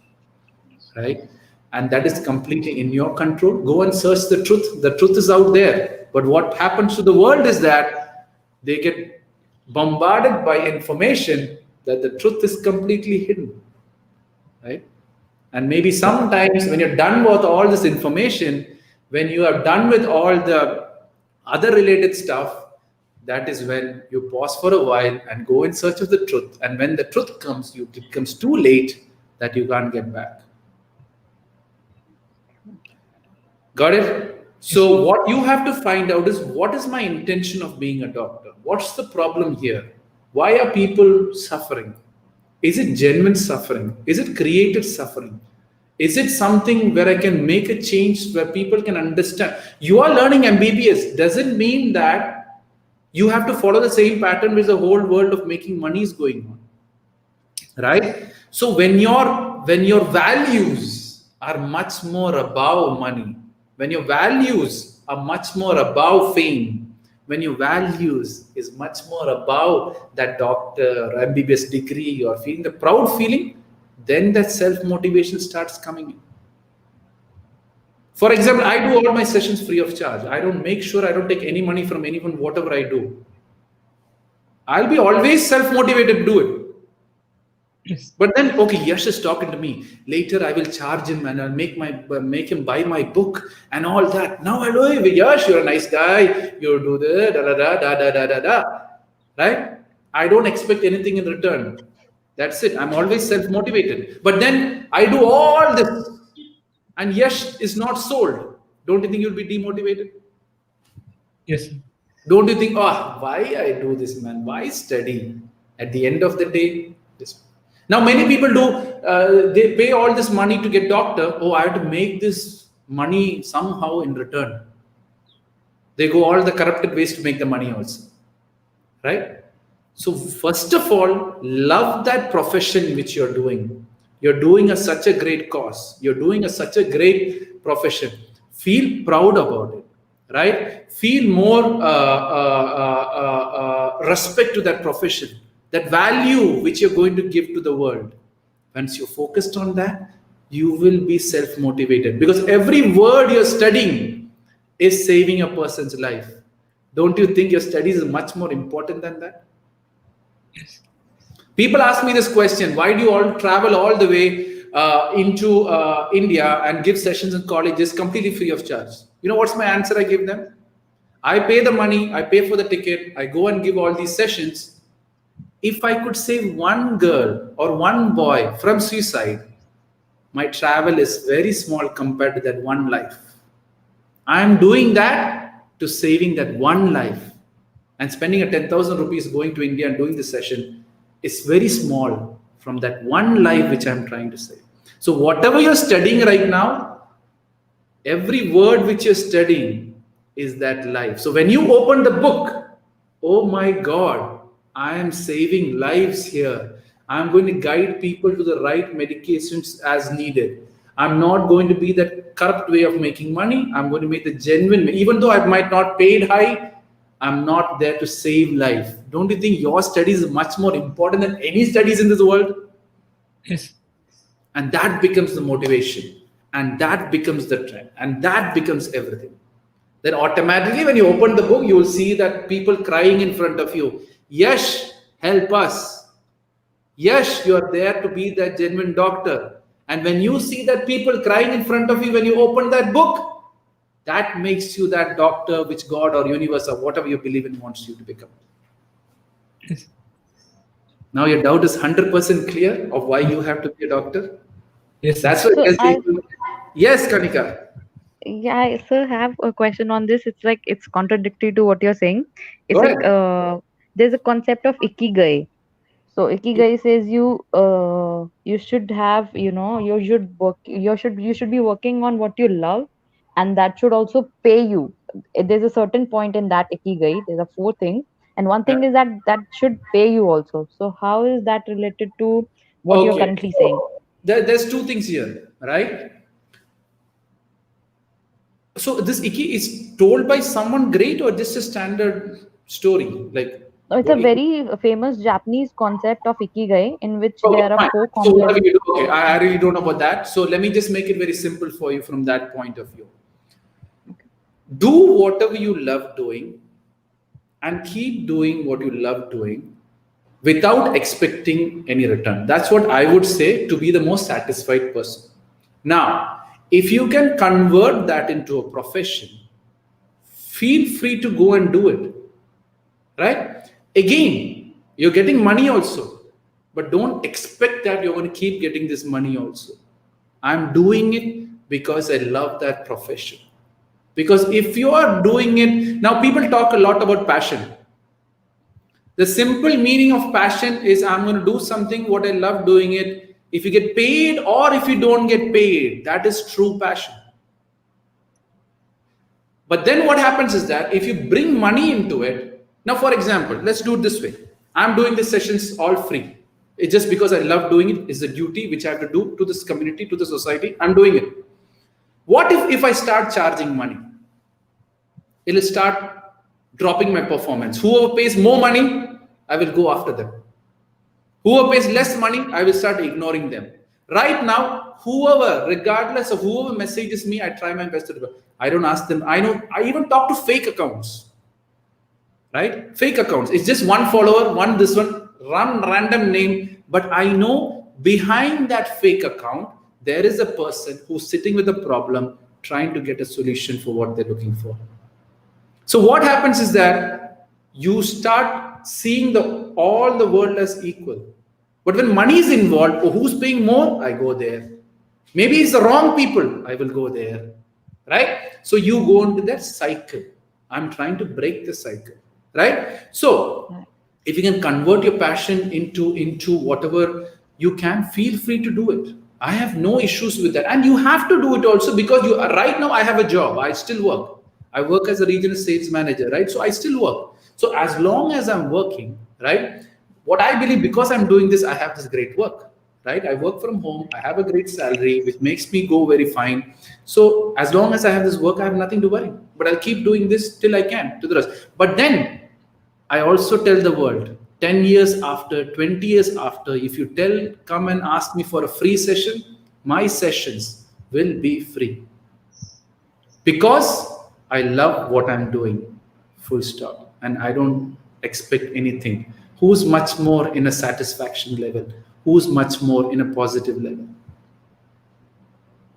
right? And that is completely in your control. Go and search the truth. The truth is out there. But what happens to the world is that they get bombarded by information that the truth is completely hidden, right? And maybe sometimes when you're done with all this information, when you are done with all the other related stuff, that is when you pause for a while and go in search of the truth. And when the truth comes, it becomes too late that you can't get back. Got it? So what you have to find out is, what is my intention of being a doctor? What's the problem here? Why are people suffering? Is it genuine suffering? Is it created suffering? Is it something where I can make a change where people can understand? You are learning MBBS. Doesn't mean that you have to follow the same pattern which the whole world of making money is going on, right? So when your values are much more above money, when your values are much more above fame, when your values is much more above that doctor or MBBS degree or feeling the proud feeling, then that self-motivation starts coming in. For example, I do all my sessions free of charge. I don't take any money from anyone, whatever I do. I'll be always self-motivated to do it. Yes. But then, okay, Yash is talking to me. Later, I will charge him and I'll make him buy my book and all that. Now I know, Yash, you're a nice guy. You do the da. Right? I don't expect anything in return. That's it. I'm always self-motivated. But then I do all this and Yash is not sold. Don't you think you'll be demotivated? Yes. Don't you think, why I do this, man? Why study? At the end of the day, this. Now, many people they pay all this money to get doctor. Oh, I have to make this money somehow in return. They go all the corrupted ways to make the money also, right? So first of all, love that profession which you're doing. You're doing such a great cause. You're doing such a great profession. Feel proud about it, right? Feel more respect to that profession. That value which you're going to give to the world. Once you're focused on that, you will be self-motivated, because every word you're studying is saving a person's life. Don't you think your studies is much more important than that? Yes. People ask me this question: why do you all travel all the way into India and give sessions in colleges completely free of charge? You know what's my answer I give them? I pay the money, I pay for the ticket, I go and give all these sessions. If I could save one girl or one boy from suicide, my travel is very small compared to that one life. I am doing that to saving that one life, and spending a 10,000 rupees going to India and doing this session is very small from that one life which I'm trying to save. So whatever you're studying right now, every word which you're studying is that life. So when you open the book, oh my God, I am saving lives here. I'm going to guide people to the right medications as needed. I'm not going to be that corrupt way of making money. I'm going to make the genuine, even though I might not paid high, I'm not there to save life. Don't you think your studies is much more important than any studies in this world? Yes. And that becomes the motivation. And that becomes the trend. And that becomes everything. Then automatically when you open the book, you will see that people crying in front of you. Yes, help us. Yes, you are there to be that genuine doctor. And when you see that people crying in front of you, when you open that book, that makes you that doctor which God or universe or whatever you believe in wants you to become. Yes. Now your doubt is 100% clear of why you have to be a doctor? Yes. That's sir. what So yes, Kanika. yeah, I still have a question on this. It's like it's contradictory to what you're saying. It's Go like ahead. there's a concept of ikigai. So ikigai says you should have, you should be working on what you love, and that should also pay you. There's a certain point in that ikigai. There's a four things, and one Yeah. thing is that should pay you also. So how is that related to what you're Okay. currently saying? There's two things here, right? So this Iki is told by someone great or just a standard story? Like It's a what? very famous Japanese concept of ikigai in which Okay, there are fine. four So what components. do you do? Okay, I really don't know about that. So let me just make it very simple for you from that point of view. Do whatever you love doing and keep doing what you love doing without expecting any return. That's what I would say to be the most satisfied person. Now, if you can convert that into a profession, feel free to go and do it. Right? Again, you're getting money also, but don't expect that you're going to keep getting this money also. I'm doing it because I love that profession. Because if you are doing it, now people talk a lot about passion. The simple meaning of passion is I'm going to do something what I love doing it. If you get paid or if you don't get paid, that is true passion. But then what happens is that if you bring money into it, now for example, let's do it this way. I'm doing these sessions all free. It's just because I love doing it. It's a duty which I have to do to this community, to the society. I'm doing it. What if I start charging money? It'll start dropping my performance. Whoever pays more money, I will go after them. Whoever pays less money, I will start ignoring them. Right now, whoever, regardless of whoever messages me, I try my best to do. I don't ask them. I even talk to fake accounts. Right? Fake accounts. It's just one follower, this one, random name. But I know behind that fake account, there is a person who's sitting with a problem, trying to get a solution for what they're looking for. So what happens is that you start seeing all the world as equal. But when money is involved, who's paying more? I go there. Maybe it's the wrong people. I will go there. Right? So you go into that cycle. I'm trying to break the cycle. Right? So if you can convert your passion into whatever you can, feel free to do it. I have no issues with that. And you have to do it also because right now I have a job. I still work. I work as a regional sales manager, right? So I still work. So as long as I'm working, right? What I believe, because I'm doing this, I have this great work, right? I work from home. I have a great salary, which makes me go very fine. So as long as I have this work, I have nothing to worry. But I'll keep doing this till I can to the rest. But then I also tell the world, 10 years after, 20 years after, if you come and ask me for a free session, my sessions will be free. Because I love what I'm doing, full stop. And I don't expect anything. Who's much more in a satisfaction level? Who's much more in a positive level?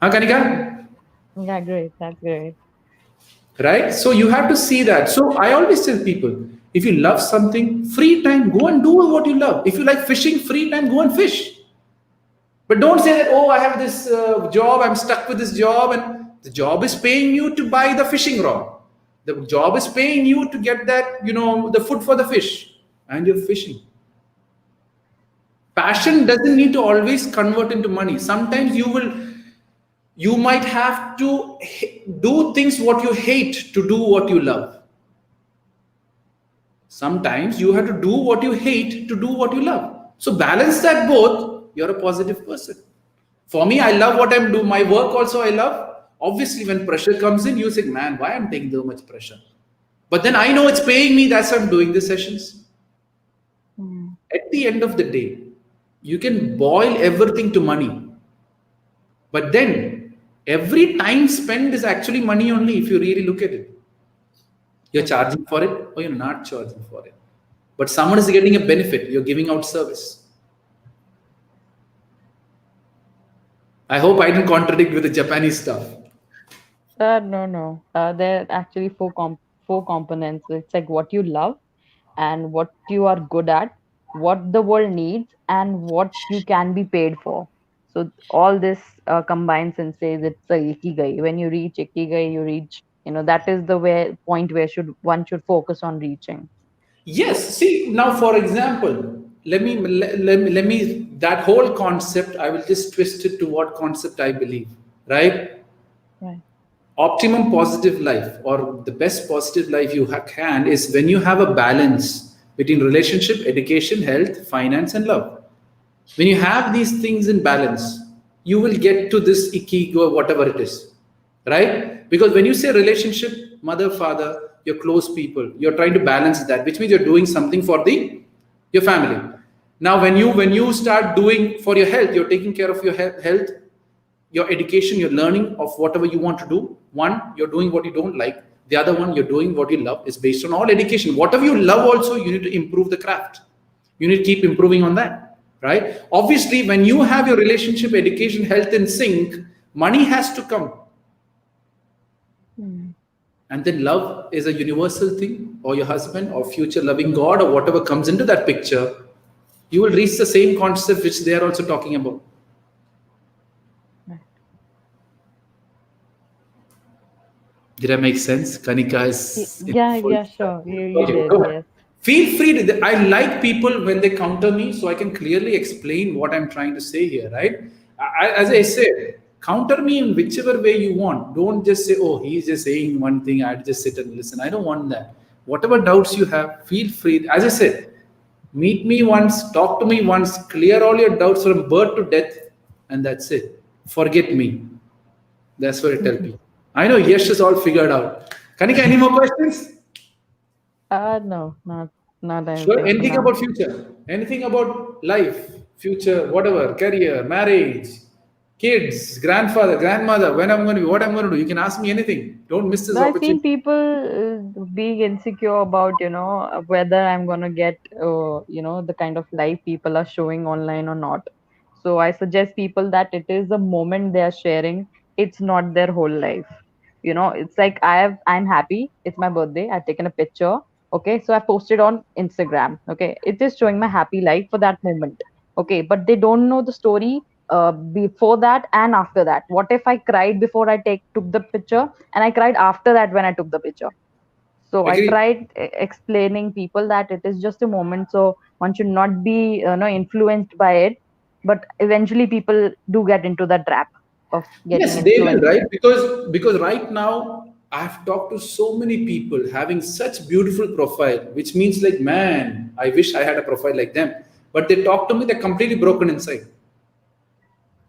Huh, Kanika? Yeah, great. That's great. Right? So you have to see that. So I always tell people, if you love something, free time, go and do what you love. If you like fishing, free time, go and fish. But don't say that, oh, I have this job, I'm stuck with this job, and the job is paying you to buy the fishing rod. The job is paying you to get that, the food for the fish, and you're fishing. Passion doesn't need to always convert into money. Sometimes you might have to do things what you hate to do what you love. Sometimes you have to do what you hate to do what you love. So balance that both, you're a positive person. For me, I love what I'm doing. My work also I love. Obviously, when pressure comes in, you say, man, why I'm taking so much pressure? But then I know it's paying me, that's why I'm doing the sessions. At the end of the day, you can boil everything to money. But then every time spent is actually money only if you really look at it. You're charging for it or you're not charging for it. But someone is getting a benefit. You're giving out service. I hope I didn't contradict with the Japanese stuff. No. There are actually four components. It's like what you love and what you are good at, what the world needs, and what you can be paid for. So all this combines and says it's a ikigai. When you reach ikigai, you reach, that is the point where one should focus on reaching. Yes. See, now, for example, let me, that whole concept, I will just twist it to what concept I believe, right? Right. Optimum positive life, or the best positive life you can, is when you have a balance between relationship, education, health, finance, and love. When you have these things in balance, you will get to this ikigai, whatever it is, right? Because when you say relationship, mother, father, your close people, you're trying to balance that, which means you're doing something for your family. Now, when you start doing for your health, you're taking care of your health, your education, your learning of whatever you want to do. One, you're doing what you don't like. The other one, you're doing what you love. Is based on all education. Whatever you love also, you need to improve the craft. You need to keep improving on that, right? Obviously, when you have your relationship, education, health in sync, money has to come. And then love is a universal thing, or your husband or future loving God or whatever comes into that picture, you will reach the same concept which they are also talking about. Did I make sense? Kanika is... Yeah, sure. You Okay, did, go ahead. yes. Feel free to... I like people when they counter me so I can clearly explain what I'm trying to say here, right? As I said, counter me in whichever way you want. Don't just say, oh, he's just saying one thing, I'll just sit and listen. I don't want that. Whatever doubts you have, feel free. As I said, meet me once, talk to me once, clear all your doubts from birth to death, and that's it. Forget me. That's what I tell people. I know Yash is all figured out. Kanika, any more questions? No, not anything. Sure. Anything about future? Anything about life, future, whatever, career, marriage, kids, grandfather, grandmother, when I'm going to be, what I'm going to do? You can ask me anything. Don't miss this I've opportunity. seen people being insecure about, whether I'm going to get, the kind of life people are showing online or not. So I suggest people that it is the moment they are sharing. It's not their whole life. It's like I'm happy. It's my birthday. I've taken a picture. Okay. So I posted on Instagram. Okay. It is showing my happy life for that moment. Okay. But they don't know the story before that and after that. What if I cried before I took the picture and I cried after that when I took the picture? So I Agreed. tried explaining people that it is just a moment. So one should not be influenced by it. But eventually people do get into the trap of getting Yes, they will, influenced. right? Because right now I've talked to so many people having such beautiful profile, which means like, man, I wish I had a profile like them. But they talk to me, they're completely broken inside.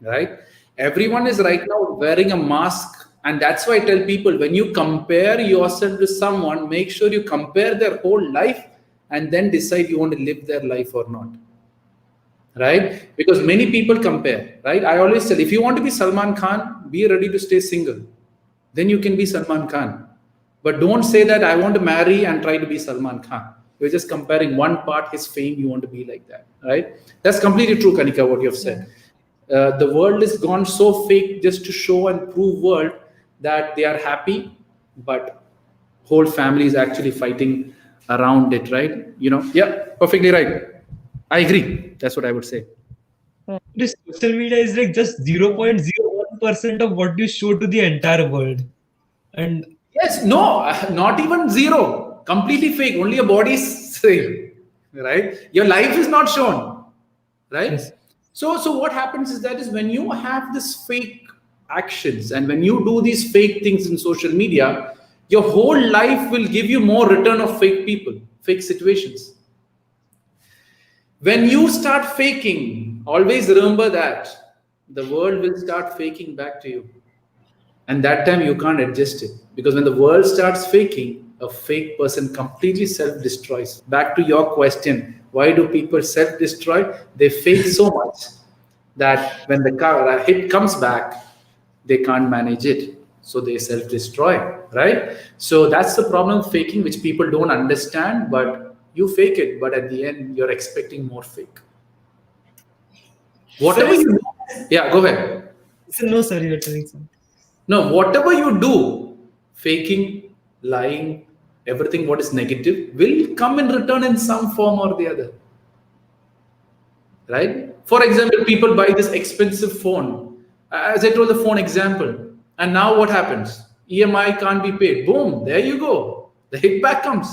Right? Everyone is right now wearing a mask. And that's why I tell people, when you compare yourself to someone, make sure you compare their whole life and then decide you want to live their life or not. Right? Because many people compare, right? I always tell, if you want to be Salman Khan, be ready to stay single. Then you can be Salman Khan. But don't say that I want to marry and try to be Salman Khan. You're just comparing one part, his fame, you want to be like that, right? That's completely true, Kanika, what you have said. The world has gone so fake just to show and prove world that they are happy, but whole family is actually fighting around it, right? Yeah, perfectly right. I agree. That's what I would say. This social media is like just 0.01% of what you show to the entire world. And yes, no, not even zero. Completely fake. Only your body is saying, right? Your life is not shown, right? Yes. So what happens is when you have this fake actions and when you do these fake things in social media, your whole life will give you more return of fake people, fake situations. When you start faking, always remember that the world will start faking back to you. And that time you can't adjust it. Because when the world starts faking, a fake person completely self-destroys. Back to your question, why do people self-destroy? They fake so much that when the hit comes back, they can't manage it. So they self-destroy, right? So that's the problem with faking, which people don't understand, but you fake it, but at the end, you're expecting more fake. Whatever you do, yeah, go ahead. No, sir, you're telling something. No, whatever you do, faking, lying, everything what is negative will come in return in some form or the other. Right? For example, people buy this expensive phone. As I told the phone example, and now what happens? EMI can't be paid. Boom, there you go. The hit back comes.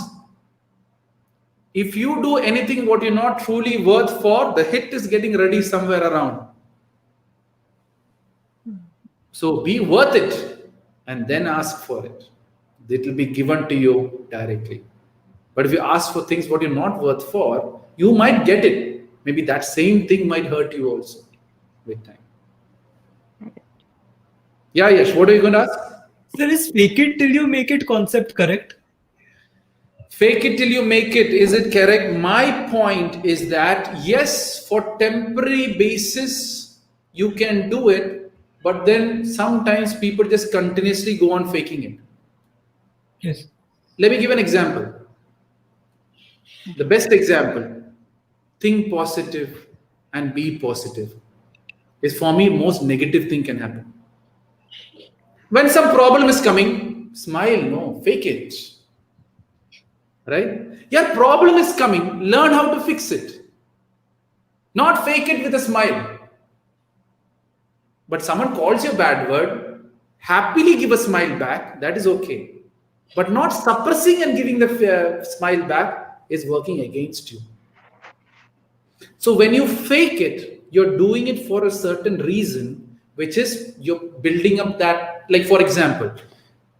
If you do anything what you're not truly worth for, the hit is getting ready somewhere around. So be worth it and then ask for it. It will be given to you directly. But if you ask for things what you're not worth for, you might get it. Maybe that same thing might hurt you also with time. Yeah, Yash, what are you going to ask? Sir, is fake it till you make it concept correct? Fake it till you make it. Is it correct? My point is that yes, for temporary basis, you can do it. But then sometimes people just continuously go on faking it. Yes. Let me give an example. The best example, think positive and be positive, is for me most negative thing can happen. When some problem is coming, smile, no, fake it. Right? Your problem is coming, learn how to fix it. Not fake it with a smile. But someone calls you a bad word, happily give a smile back, that is okay. But not suppressing and giving the smile back is working against you. So when you fake it, you're doing it for a certain reason, which is you're building up that, like for example,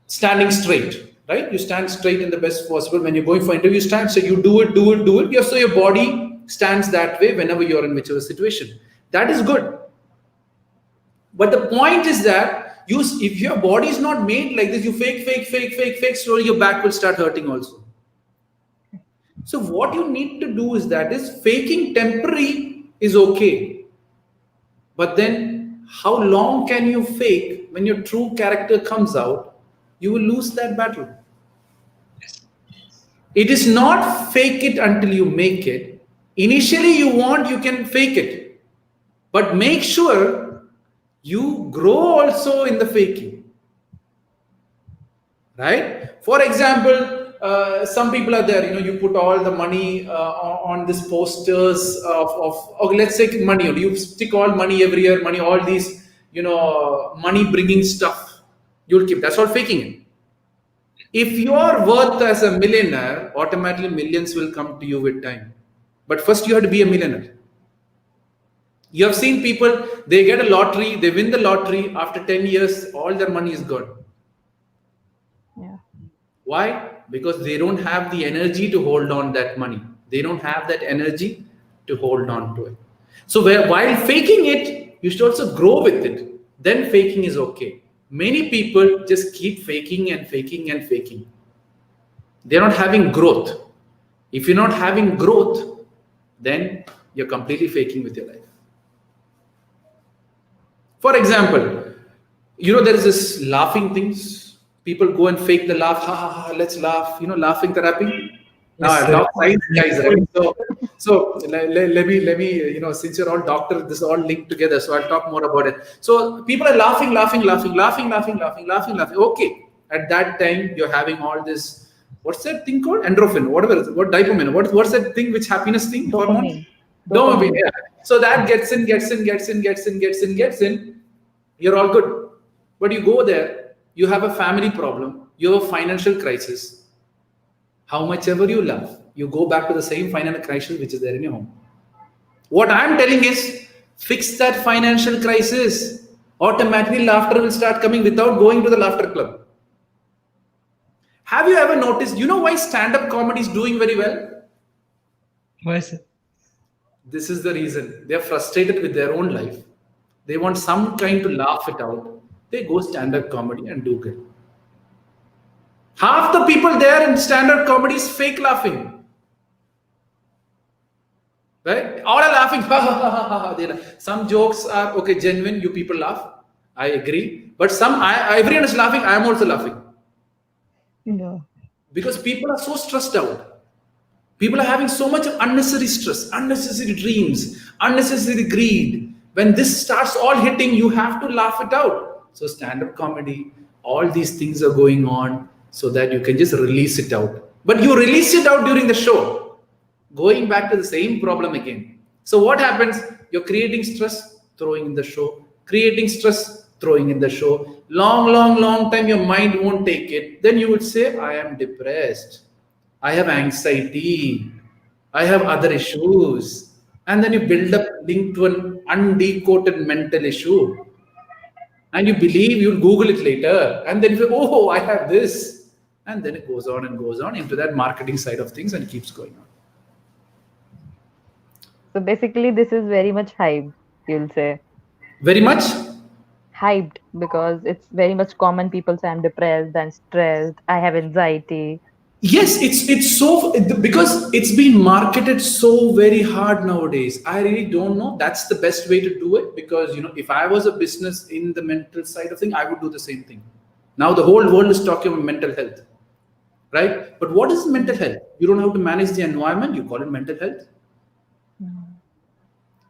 standing straight, right? You stand straight in the best possible. When you're going for interview, stand, so you do it. So your body stands that way whenever you're in whichever situation. That is good. But the point is that if your body is not made like this, you fake, slowly your back will start hurting also. So what you need to do is faking temporary is okay. But then how long can you fake? When your true character comes out, you will lose that battle. It is not fake it until you make it. Initially you can fake it. But make sure you grow also in the faking, right? For example, some people are there, you put all the money on these posters of let's say money, you stick all money every year, all these, money bringing stuff, you'll keep, that's all faking it. If you are worth as a millionaire, automatically millions will come to you with time. But first you have to be a millionaire. You have seen people, they get a lottery, they win the lottery, after 10 years, all their money is gone. Yeah. Why? Because they don't have the energy to hold on that money. They don't have that energy to hold on to it. So while faking it, you should also grow with it. Then faking is okay. Many people just keep faking and faking and faking. They're not having growth. If you're not having growth, then you're completely faking with your life. For example, there is this laughing things. People go and fake the laugh. Ha, ha, ha, let's laugh. Laughing therapy. Now I talk science guys, right? So let me, since you're all doctors, this is all linked together. So I'll talk more about it. So people are laughing. Okay. At that time, you're having all this, what's that thing called? Endorphin, whatever, what dopamine, what's that thing, which happiness thing? Hormone? Dopamine, yeah. So that gets in. You're all good. But you go there, you have a family problem, you have a financial crisis. How much ever you love, you go back to the same financial crisis which is there in your home. What I'm telling is, fix that financial crisis. Automatically laughter will start coming without going to the laughter club. Have you ever noticed, why stand-up comedy is doing very well? Why, sir? This is the reason. They are frustrated with their own life. They want some kind to laugh it out. They go stand-up comedy and do good. Half the people there in stand-up comedy is fake laughing. Right? All are laughing. Some jokes are, okay, genuine, you people laugh. I agree. But everyone is laughing, I am also laughing. Yeah. Because people are so stressed out. People are having so much unnecessary stress, unnecessary dreams, unnecessary greed. When this starts all hitting, you have to laugh it out. So stand-up comedy, all these things are going on so that you can just release it out. But you release it out during the show, going back to the same problem again. So what happens? You're creating stress, throwing in the show, creating stress, throwing in the show. Long time your mind won't take it. Then you would say, I am depressed. I have anxiety. I have other issues. And then you build up link to an undecoded mental issue. And you believe you'll Google it later. And then you say, oh, I have this. And then it goes on and goes on into that marketing side of things and keeps going on. So basically, this is very much hyped, you'll say. Very much? Hyped, because it's very much common. People say I'm depressed, I'm stressed, I have anxiety. Yes, it's so, because it's been marketed so very hard nowadays. I really don't know. That's the best way to do it, because if I was a business in the mental side of thing, I would do the same thing. Now the whole world is talking about mental health, right? But what is mental health? You don't have to manage the environment. You call it mental health.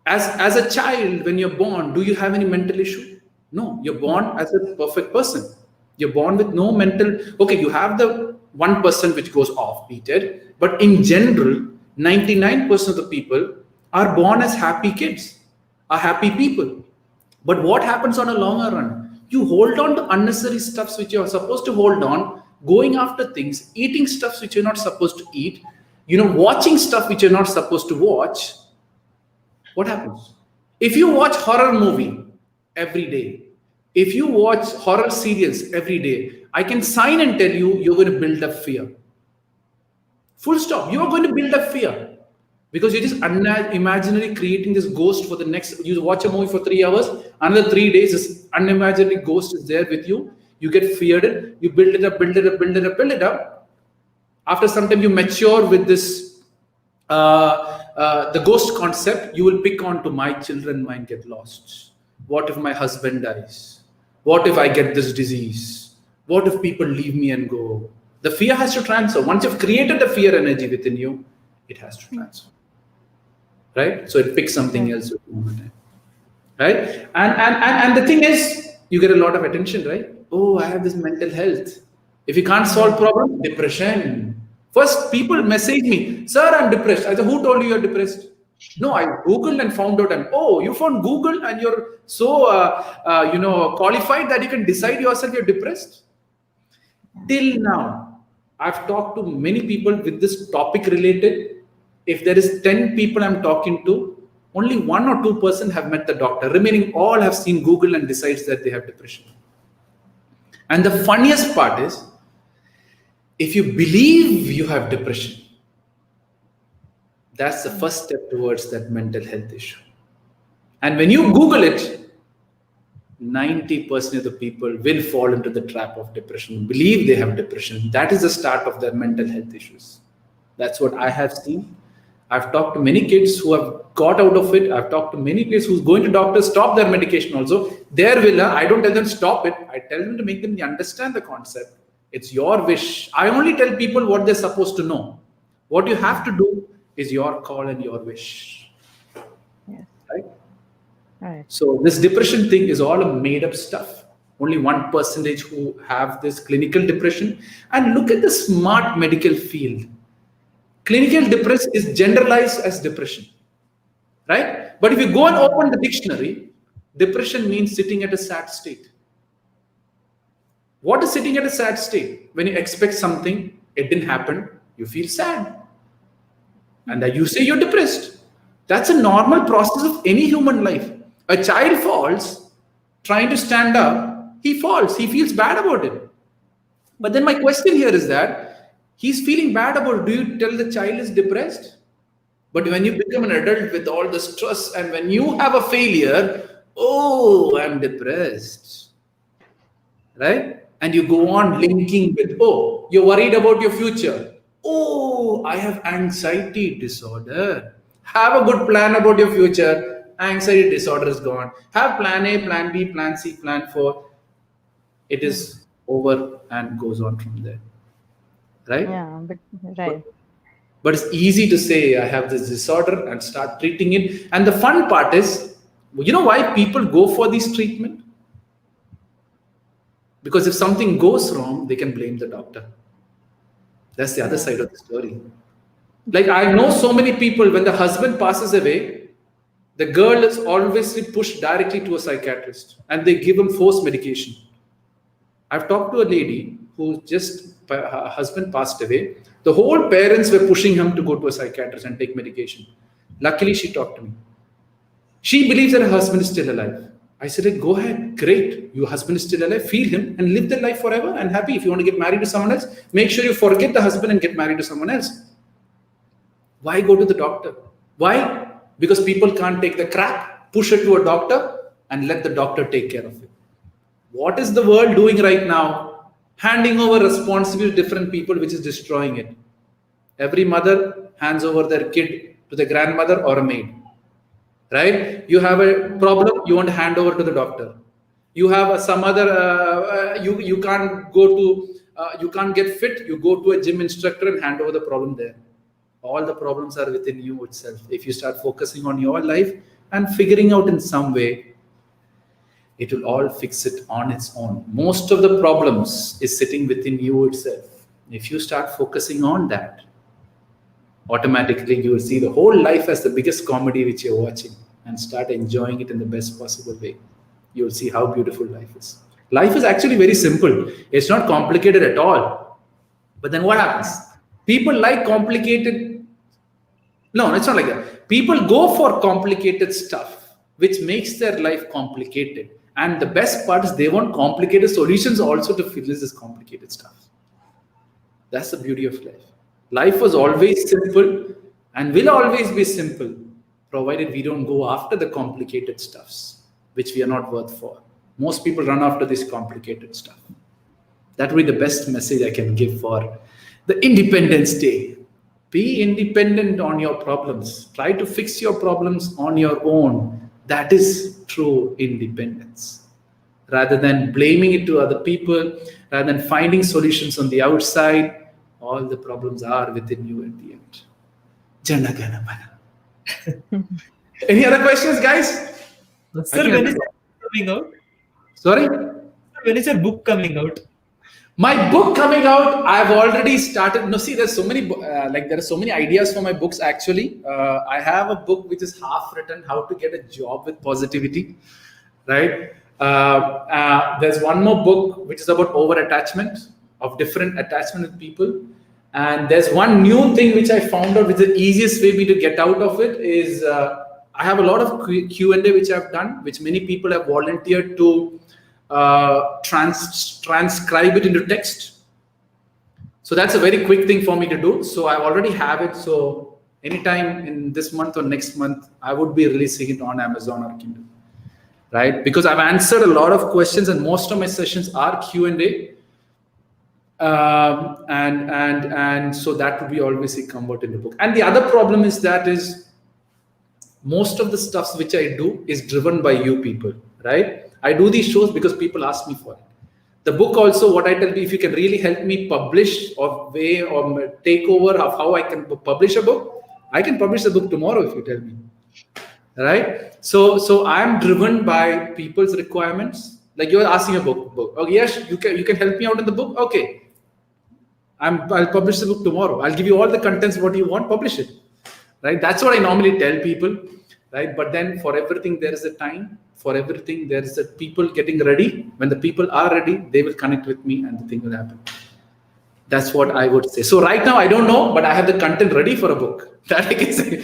As a child, when you're born, do you have any mental issue? No, you're born as a perfect person. You're born with no mental. Okay, you have the 1% which goes off-beated, but in general, 99% of the people are born as happy kids, are happy people. But what happens on a longer run? You hold on to unnecessary stuffs which you're supposed to hold on, going after things, eating stuffs which you're not supposed to eat, watching stuff which you're not supposed to watch. What happens? If you watch horror movie every day, if you watch horror serials every day, I can sign and tell you, you're going to build up fear. Full stop. You're going to build up fear because you're just unimaginarily creating this ghost for the next. You watch a movie for 3 hours, another 3 days, this unimaginary ghost is there with you. You get feared. You build it up, build it up, build it up, build it up. After some time, you mature with this, the ghost concept. You will pick on to my children might get lost. What if my husband dies? What if I get this disease? What if people leave me and go? The fear has to transfer. Once you've created the fear energy within you, it has to transfer. Right? So it picks something else over time. Right? And the thing is, you get a lot of attention, right? Oh, I have this mental health. If you can't solve problem, depression. First, people message me, sir, I'm depressed. I said, who told you you're depressed? No, I Googled and found out. And oh, you found Google and you're so, qualified that you can decide yourself you're depressed. Till now, I've talked to many people with this topic related. If there is 10 people I'm talking to, only 1 or 2% have met the doctor. Remaining all have seen Google and decides that they have depression. And the funniest part is, if you believe you have depression, that's the first step towards that mental health issue. And when you Google it, 90% of the people will fall into the trap of depression, believe they have depression. That is the start of their mental health issues. That's what I have seen. I've talked to many kids who have got out of it. I've talked to many kids who's going to doctors, stop their medication also. Their will, I don't tell them stop it. I tell them to make them understand the concept. It's your wish. I only tell people what they're supposed to know. What you have to do is your call and your wish. Yes. Right? Right. So this depression thing is all a made up stuff. Only 1% who have this clinical depression. And look at the smart medical field. Clinical depression is generalized as depression. Right? But if you go and open the dictionary, depression means sitting at a sad state. What is sitting at a sad state? When you expect something, it didn't happen, you feel sad. And you say you're depressed. That's a normal process of any human life. A child falls, trying to stand up, he falls, he feels bad about it. But then my question here is that, he's feeling bad about it. Do you tell the child is depressed? But when you become an adult with all the stress and when you have a failure, oh, I'm depressed. Right? And you go on linking with, oh, you're worried about your future. Oh, I have anxiety disorder. Have a good plan about your future. Anxiety disorder is gone. Have plan A, plan B, plan C, plan 4. it is over and goes on from there, right? Yeah, right. But it's easy to say I have this disorder and start treating it. And the fun part is, you know why people go for this treatment? Because if something goes wrong, they can blame the doctor. That's the other side of the story. Like I know so many people, when the husband passes away, the girl is always pushed directly to a psychiatrist and they give him forced medication. I've talked to a lady who her husband passed away. The whole parents were pushing him to go to a psychiatrist and take medication. Luckily, she talked to me. She believes that her husband is still alive. I said, go ahead, great. Your husband is still alive, feel him and live their life forever and happy. If you want to get married to someone else, make sure you forget the husband and get married to someone else. Why go to the doctor? Why? Because people can't take the crap, push it to a doctor and let the doctor take care of it. What is the world doing right now? Handing over responsibility to different people, which is destroying it. Every mother hands over their kid to the grandmother or a maid. Right? You have a problem, you want to hand over to the doctor. You have some other, you can't go to, you can't get fit, you go to a gym instructor and hand over the problem there. All the problems are within you itself. If you start focusing on your life and figuring out in some way, it will all fix it on its own. Most of the problems is sitting within you itself. If you start focusing on that, automatically you will see the whole life as the biggest comedy which you're watching and start enjoying it in the best possible way. You will see how beautiful life is. Life is actually very simple. It's not complicated at all. But then what happens? People like complicated. No, it's not like that. People go for complicated stuff, which makes their life complicated. And the best part is they want complicated solutions also to fill this complicated stuff. That's the beauty of life. Life was always simple and will always be simple, provided we don't go after the complicated stuffs, which we are not worth for. Most people run after this complicated stuff. That would be the best message I can give for the Independence Day. Be independent on your problems. Try to fix your problems on your own. That is true independence. Rather than blaming it to other people, rather than finding solutions on the outside, all the problems are within you at the end. Jana Gana Mana. Any other questions, guys? Sir, when is your book coming out? Sorry? When is your book coming out? My book coming out, I've already started. No, see, there's so many, there are so many ideas for my books actually. I have a book which is half written, How to Get a Job with Positivity, right? There's one more book which is about over-attachment, of different attachment with people. And there's one new thing which I found out, which is the easiest way to get out of it is, I have a lot of Q&A which I've done, which many people have volunteered to transcribe it into text. So that's a very quick thing for me to do. So I already have it. So anytime in this month or next month, I would be releasing it on Amazon or Kindle, right? Because I've answered a lot of questions and most of my sessions are Q&A. And so that would be always converted into book. And the other problem is most of the stuff which I do is driven by you people, right? I do these shows because people ask me for it. The book also, what I tell you, if you can really help me publish or take over of how I can publish a book, I can publish the book tomorrow if you tell me, right? So I'm driven by people's requirements. Like you're asking a book. Oh yes, you can help me out in the book. Okay, I'll publish the book tomorrow. I'll give you all the contents what you want, publish it, right? That's what I normally tell people, right? But then for everything there is a time. For everything there is a people getting ready. When the people are ready, they will connect with me and the thing will happen. That's what I would say. So right now I don't know, but I have the content ready for a book. That I can say.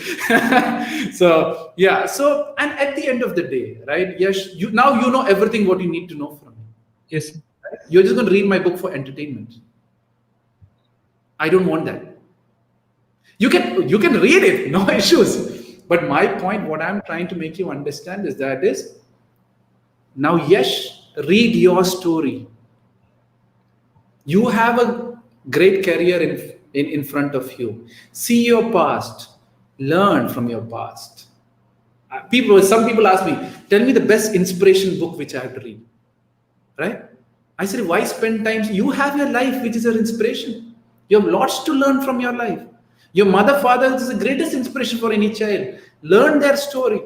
So yeah. So and at the end of the day, right? Yes, you know everything what you need to know from me. Yes. Right? You're just going to read my book for entertainment. I don't want that. You can read it, no issues. But my point, what I'm trying to make you understand is now, yes, read your story. You have a great career in front of you. See your past. Learn from your past. Some people ask me, tell me the best inspiration book which I have to read. Right? I said, why spend time? You have your life, which is your inspiration. You have lots to learn from your life. Your mother, father is the greatest inspiration for any child. Learn their story.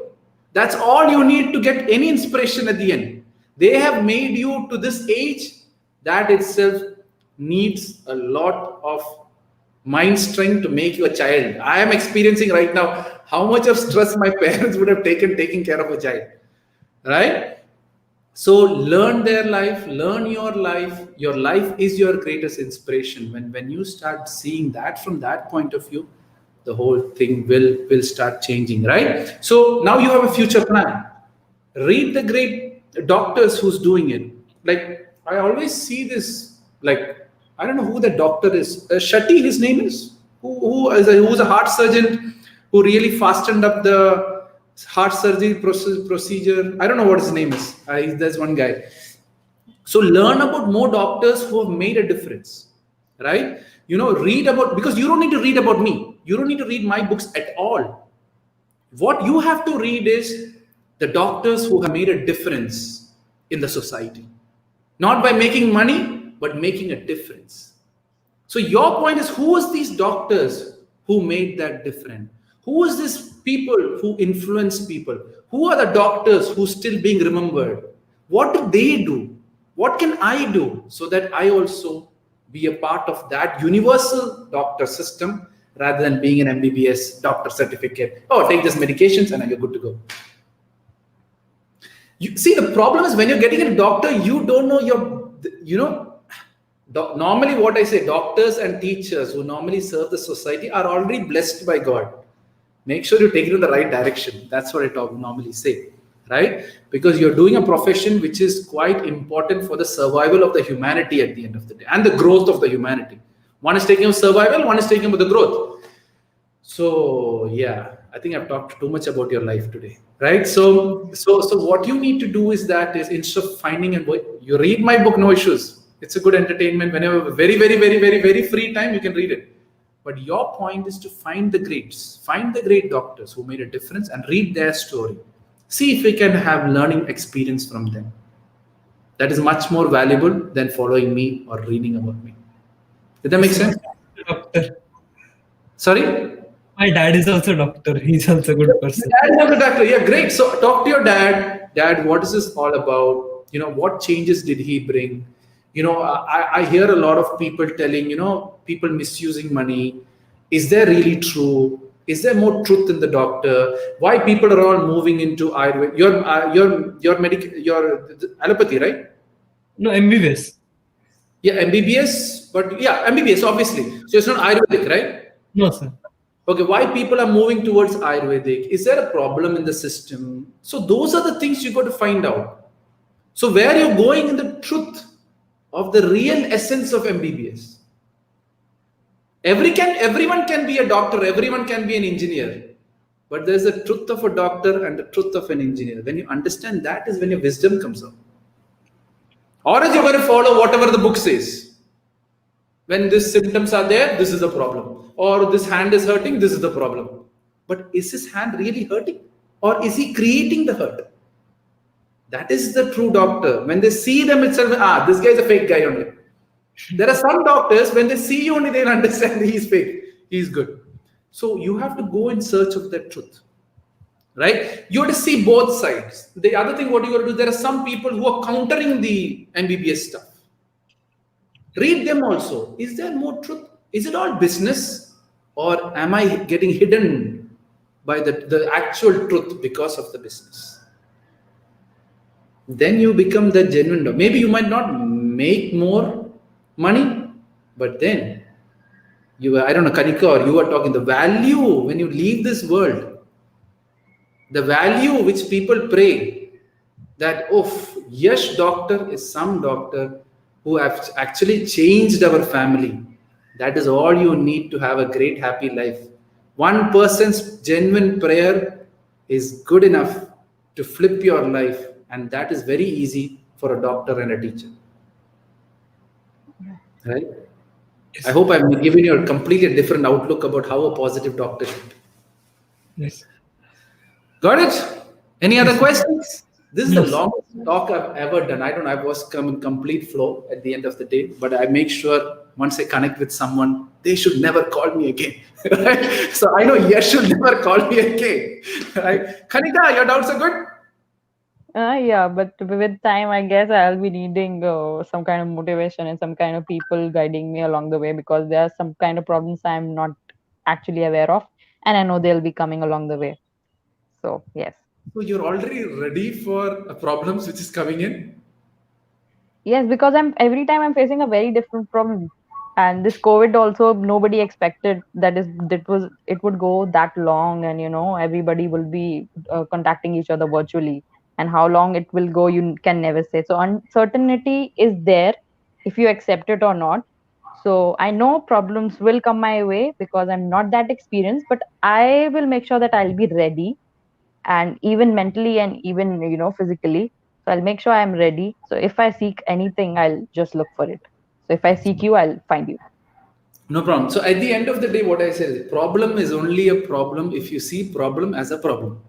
That's all you need to get any inspiration at the end. They have made you to this age. That itself needs a lot of mind strength to make you a child. I am experiencing right now how much of stress my parents would have taken taking care of a child, right? So learn their life, learn your life. Your life is your greatest inspiration. When you start seeing that from that point of view, the whole thing will start changing, right? So now you have a future plan. Read the great doctors who's doing it. Like I always see this, like I don't know who the doctor is. Shetty, his name is, who's a heart surgeon who really fastened up the heart surgery procedure. I don't know what his name is. There's one guy. So learn about more doctors who have made a difference, right? Read about, because you don't need to read about me. You don't need to read my books at all. What you have to read is the doctors who have made a difference in the society. Not by making money, but making a difference. So your point is, who is these doctors who made that difference? Who is these people who influence people? Who are the doctors who still being remembered? What do they do? What can I do so that I also be a part of that universal doctor system rather than being an MBBS doctor certificate? Oh, take these medications and you're good to go. You see, the problem is when you're getting a doctor, you don't know normally what I say, doctors and teachers who normally serve the society are already blessed by God. Make sure you take it in the right direction. That's what I normally say, right? Because you're doing a profession which is quite important for the survival of the humanity at the end of the day and the growth of the humanity. One is taking of survival, one is taking about the growth. So yeah, I think I've talked too much about your life today, right? So what you need to do is instead of finding a book, you read my book, no issues. It's a good entertainment. Whenever very, very, very, very, very free time, you can read it. But your point is to find the greats, find the great doctors who made a difference and read their story. See if we can have learning experience from them. That is much more valuable than following me or reading about me. Did that make sense? Doctor. Sorry? My dad is also a doctor. He's also a good person. Dad is also a doctor. Yeah, great. So talk to your dad. Dad, what is this all about? What changes did he bring? I hear a lot of people telling, people misusing money. Is there really true? Is there more truth in the doctor? Why people are all moving into Ayurveda? Your allopathy, right? No, MBBS. Yeah, MBBS, but yeah, MBBS, obviously. So it's not Ayurvedic, right? No, sir. Okay, why people are moving towards Ayurvedic? Is there a problem in the system? So those are the things you got to find out. So where you're going in the truth of the real essence of MBBS. Everyone can be a doctor, everyone can be an engineer, but there's the truth of a doctor and the truth of an engineer. When you understand that is when your wisdom comes out. Or else you're going to follow whatever the book says. When these symptoms are there, this is the problem. Or this hand is hurting, this is the problem. But is his hand really hurting? Or is he creating the hurt? That is the true doctor. When they see them itself, this guy is a fake guy only. There are some doctors, when they see you only, they'll understand he's fake. He's good. So you have to go in search of that truth. Right? You have to see both sides. The other thing, what you got to do, there are some people who are countering the MBBS stuff. Read them also. Is there more truth? Is it all business? Or am I getting hidden by the actual truth because of the business? Then you become the genuine doctor. Maybe you might not make more money, but then I don't know, Kanika, or you are talking the value when you leave this world, the value which people pray that, yes, doctor is some doctor who have actually changed our family. That is all you need to have a great, happy life. One person's genuine prayer is good enough to flip your life. And that is very easy for a doctor and a teacher. Right? Yes. I hope I've given you a completely different outlook about how a positive doctor should be. Yes. Got it? Any other questions? This is the longest talk I've ever done. I don't know, I was in complete flow at the end of the day, but I make sure once I connect with someone, they should never call me again. Right? So I know Yash should never call me again. Right? Kanika, your doubts are good? Yeah, but with time, I guess I'll be needing some kind of motivation and some kind of people guiding me along the way, because there are some kind of problems I'm not actually aware of, and I know they'll be coming along the way. So yes. So you're already ready for problems which is coming in? Yes, because every time I'm facing a very different problem. And this COVID also, nobody expected it would go that long, and everybody will be contacting each other virtually, and how long it will go you can never say. So uncertainty is there, if you accept it or not. So I know problems will come my way because I'm not that experienced, but I will make sure that I'll be ready, and even mentally and even physically. So I'll make sure I'm ready. So if I seek anything, I'll just look for it. So if I seek you, I'll find you. No problem. So at the end of the day, what I said is, problem is only a problem if you see problem as a problem.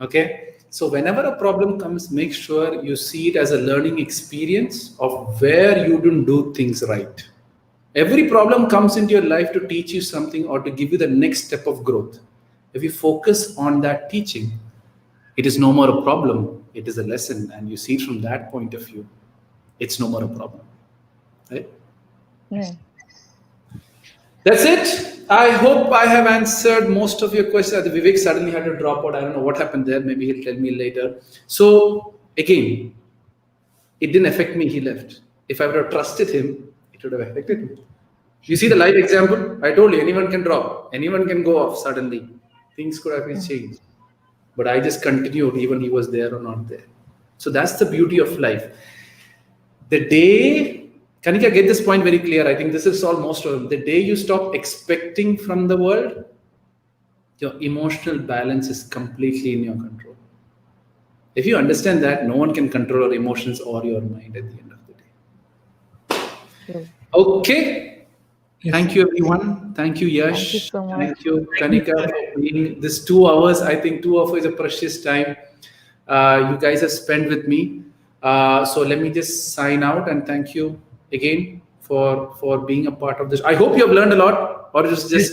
Okay. So whenever a problem comes, make sure you see it as a learning experience of where you didn't do things right. Every problem comes into your life to teach you something or to give you the next step of growth. If you focus on that teaching, it is no more a problem. It is a lesson. And you see it from that point of view, it's no more a problem. Right? Yeah. That's it. I hope I have answered most of your questions. Vivek suddenly had to drop out. I don't know what happened there. Maybe he'll tell me later. So again, it didn't affect me. He left. If I would have trusted him, it would have affected me. You see the live example? I told you, anyone can drop. Anyone can go off suddenly. Things could have been changed. But I just continued even he was there or not there. So that's the beauty of life. The day... Kanika, get this point very clear. I think this is all most of them. The day you stop expecting from the world, your emotional balance is completely in your control. If you understand that, no one can control your emotions or your mind at the end of the day. True. Okay. Yes. Thank you, everyone. Thank you, Yash. Thank you so much. Thank you, Kanika, for being this 2 hours. I think 2 hours is a precious time you guys have spent with me. So let me just sign out and thank you again for being a part of this. I hope you have learned a lot, or just yes,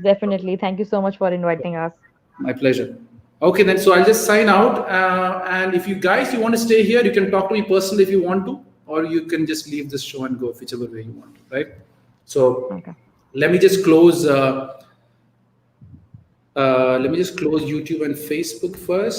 definitely. Thank you so much for inviting us. My pleasure. Okay, then so I'll just sign out, and if you want to stay here, you can talk to me personally if you want to, or you can just leave this show and go whichever way you want, right? So okay. Let me just close YouTube and Facebook first.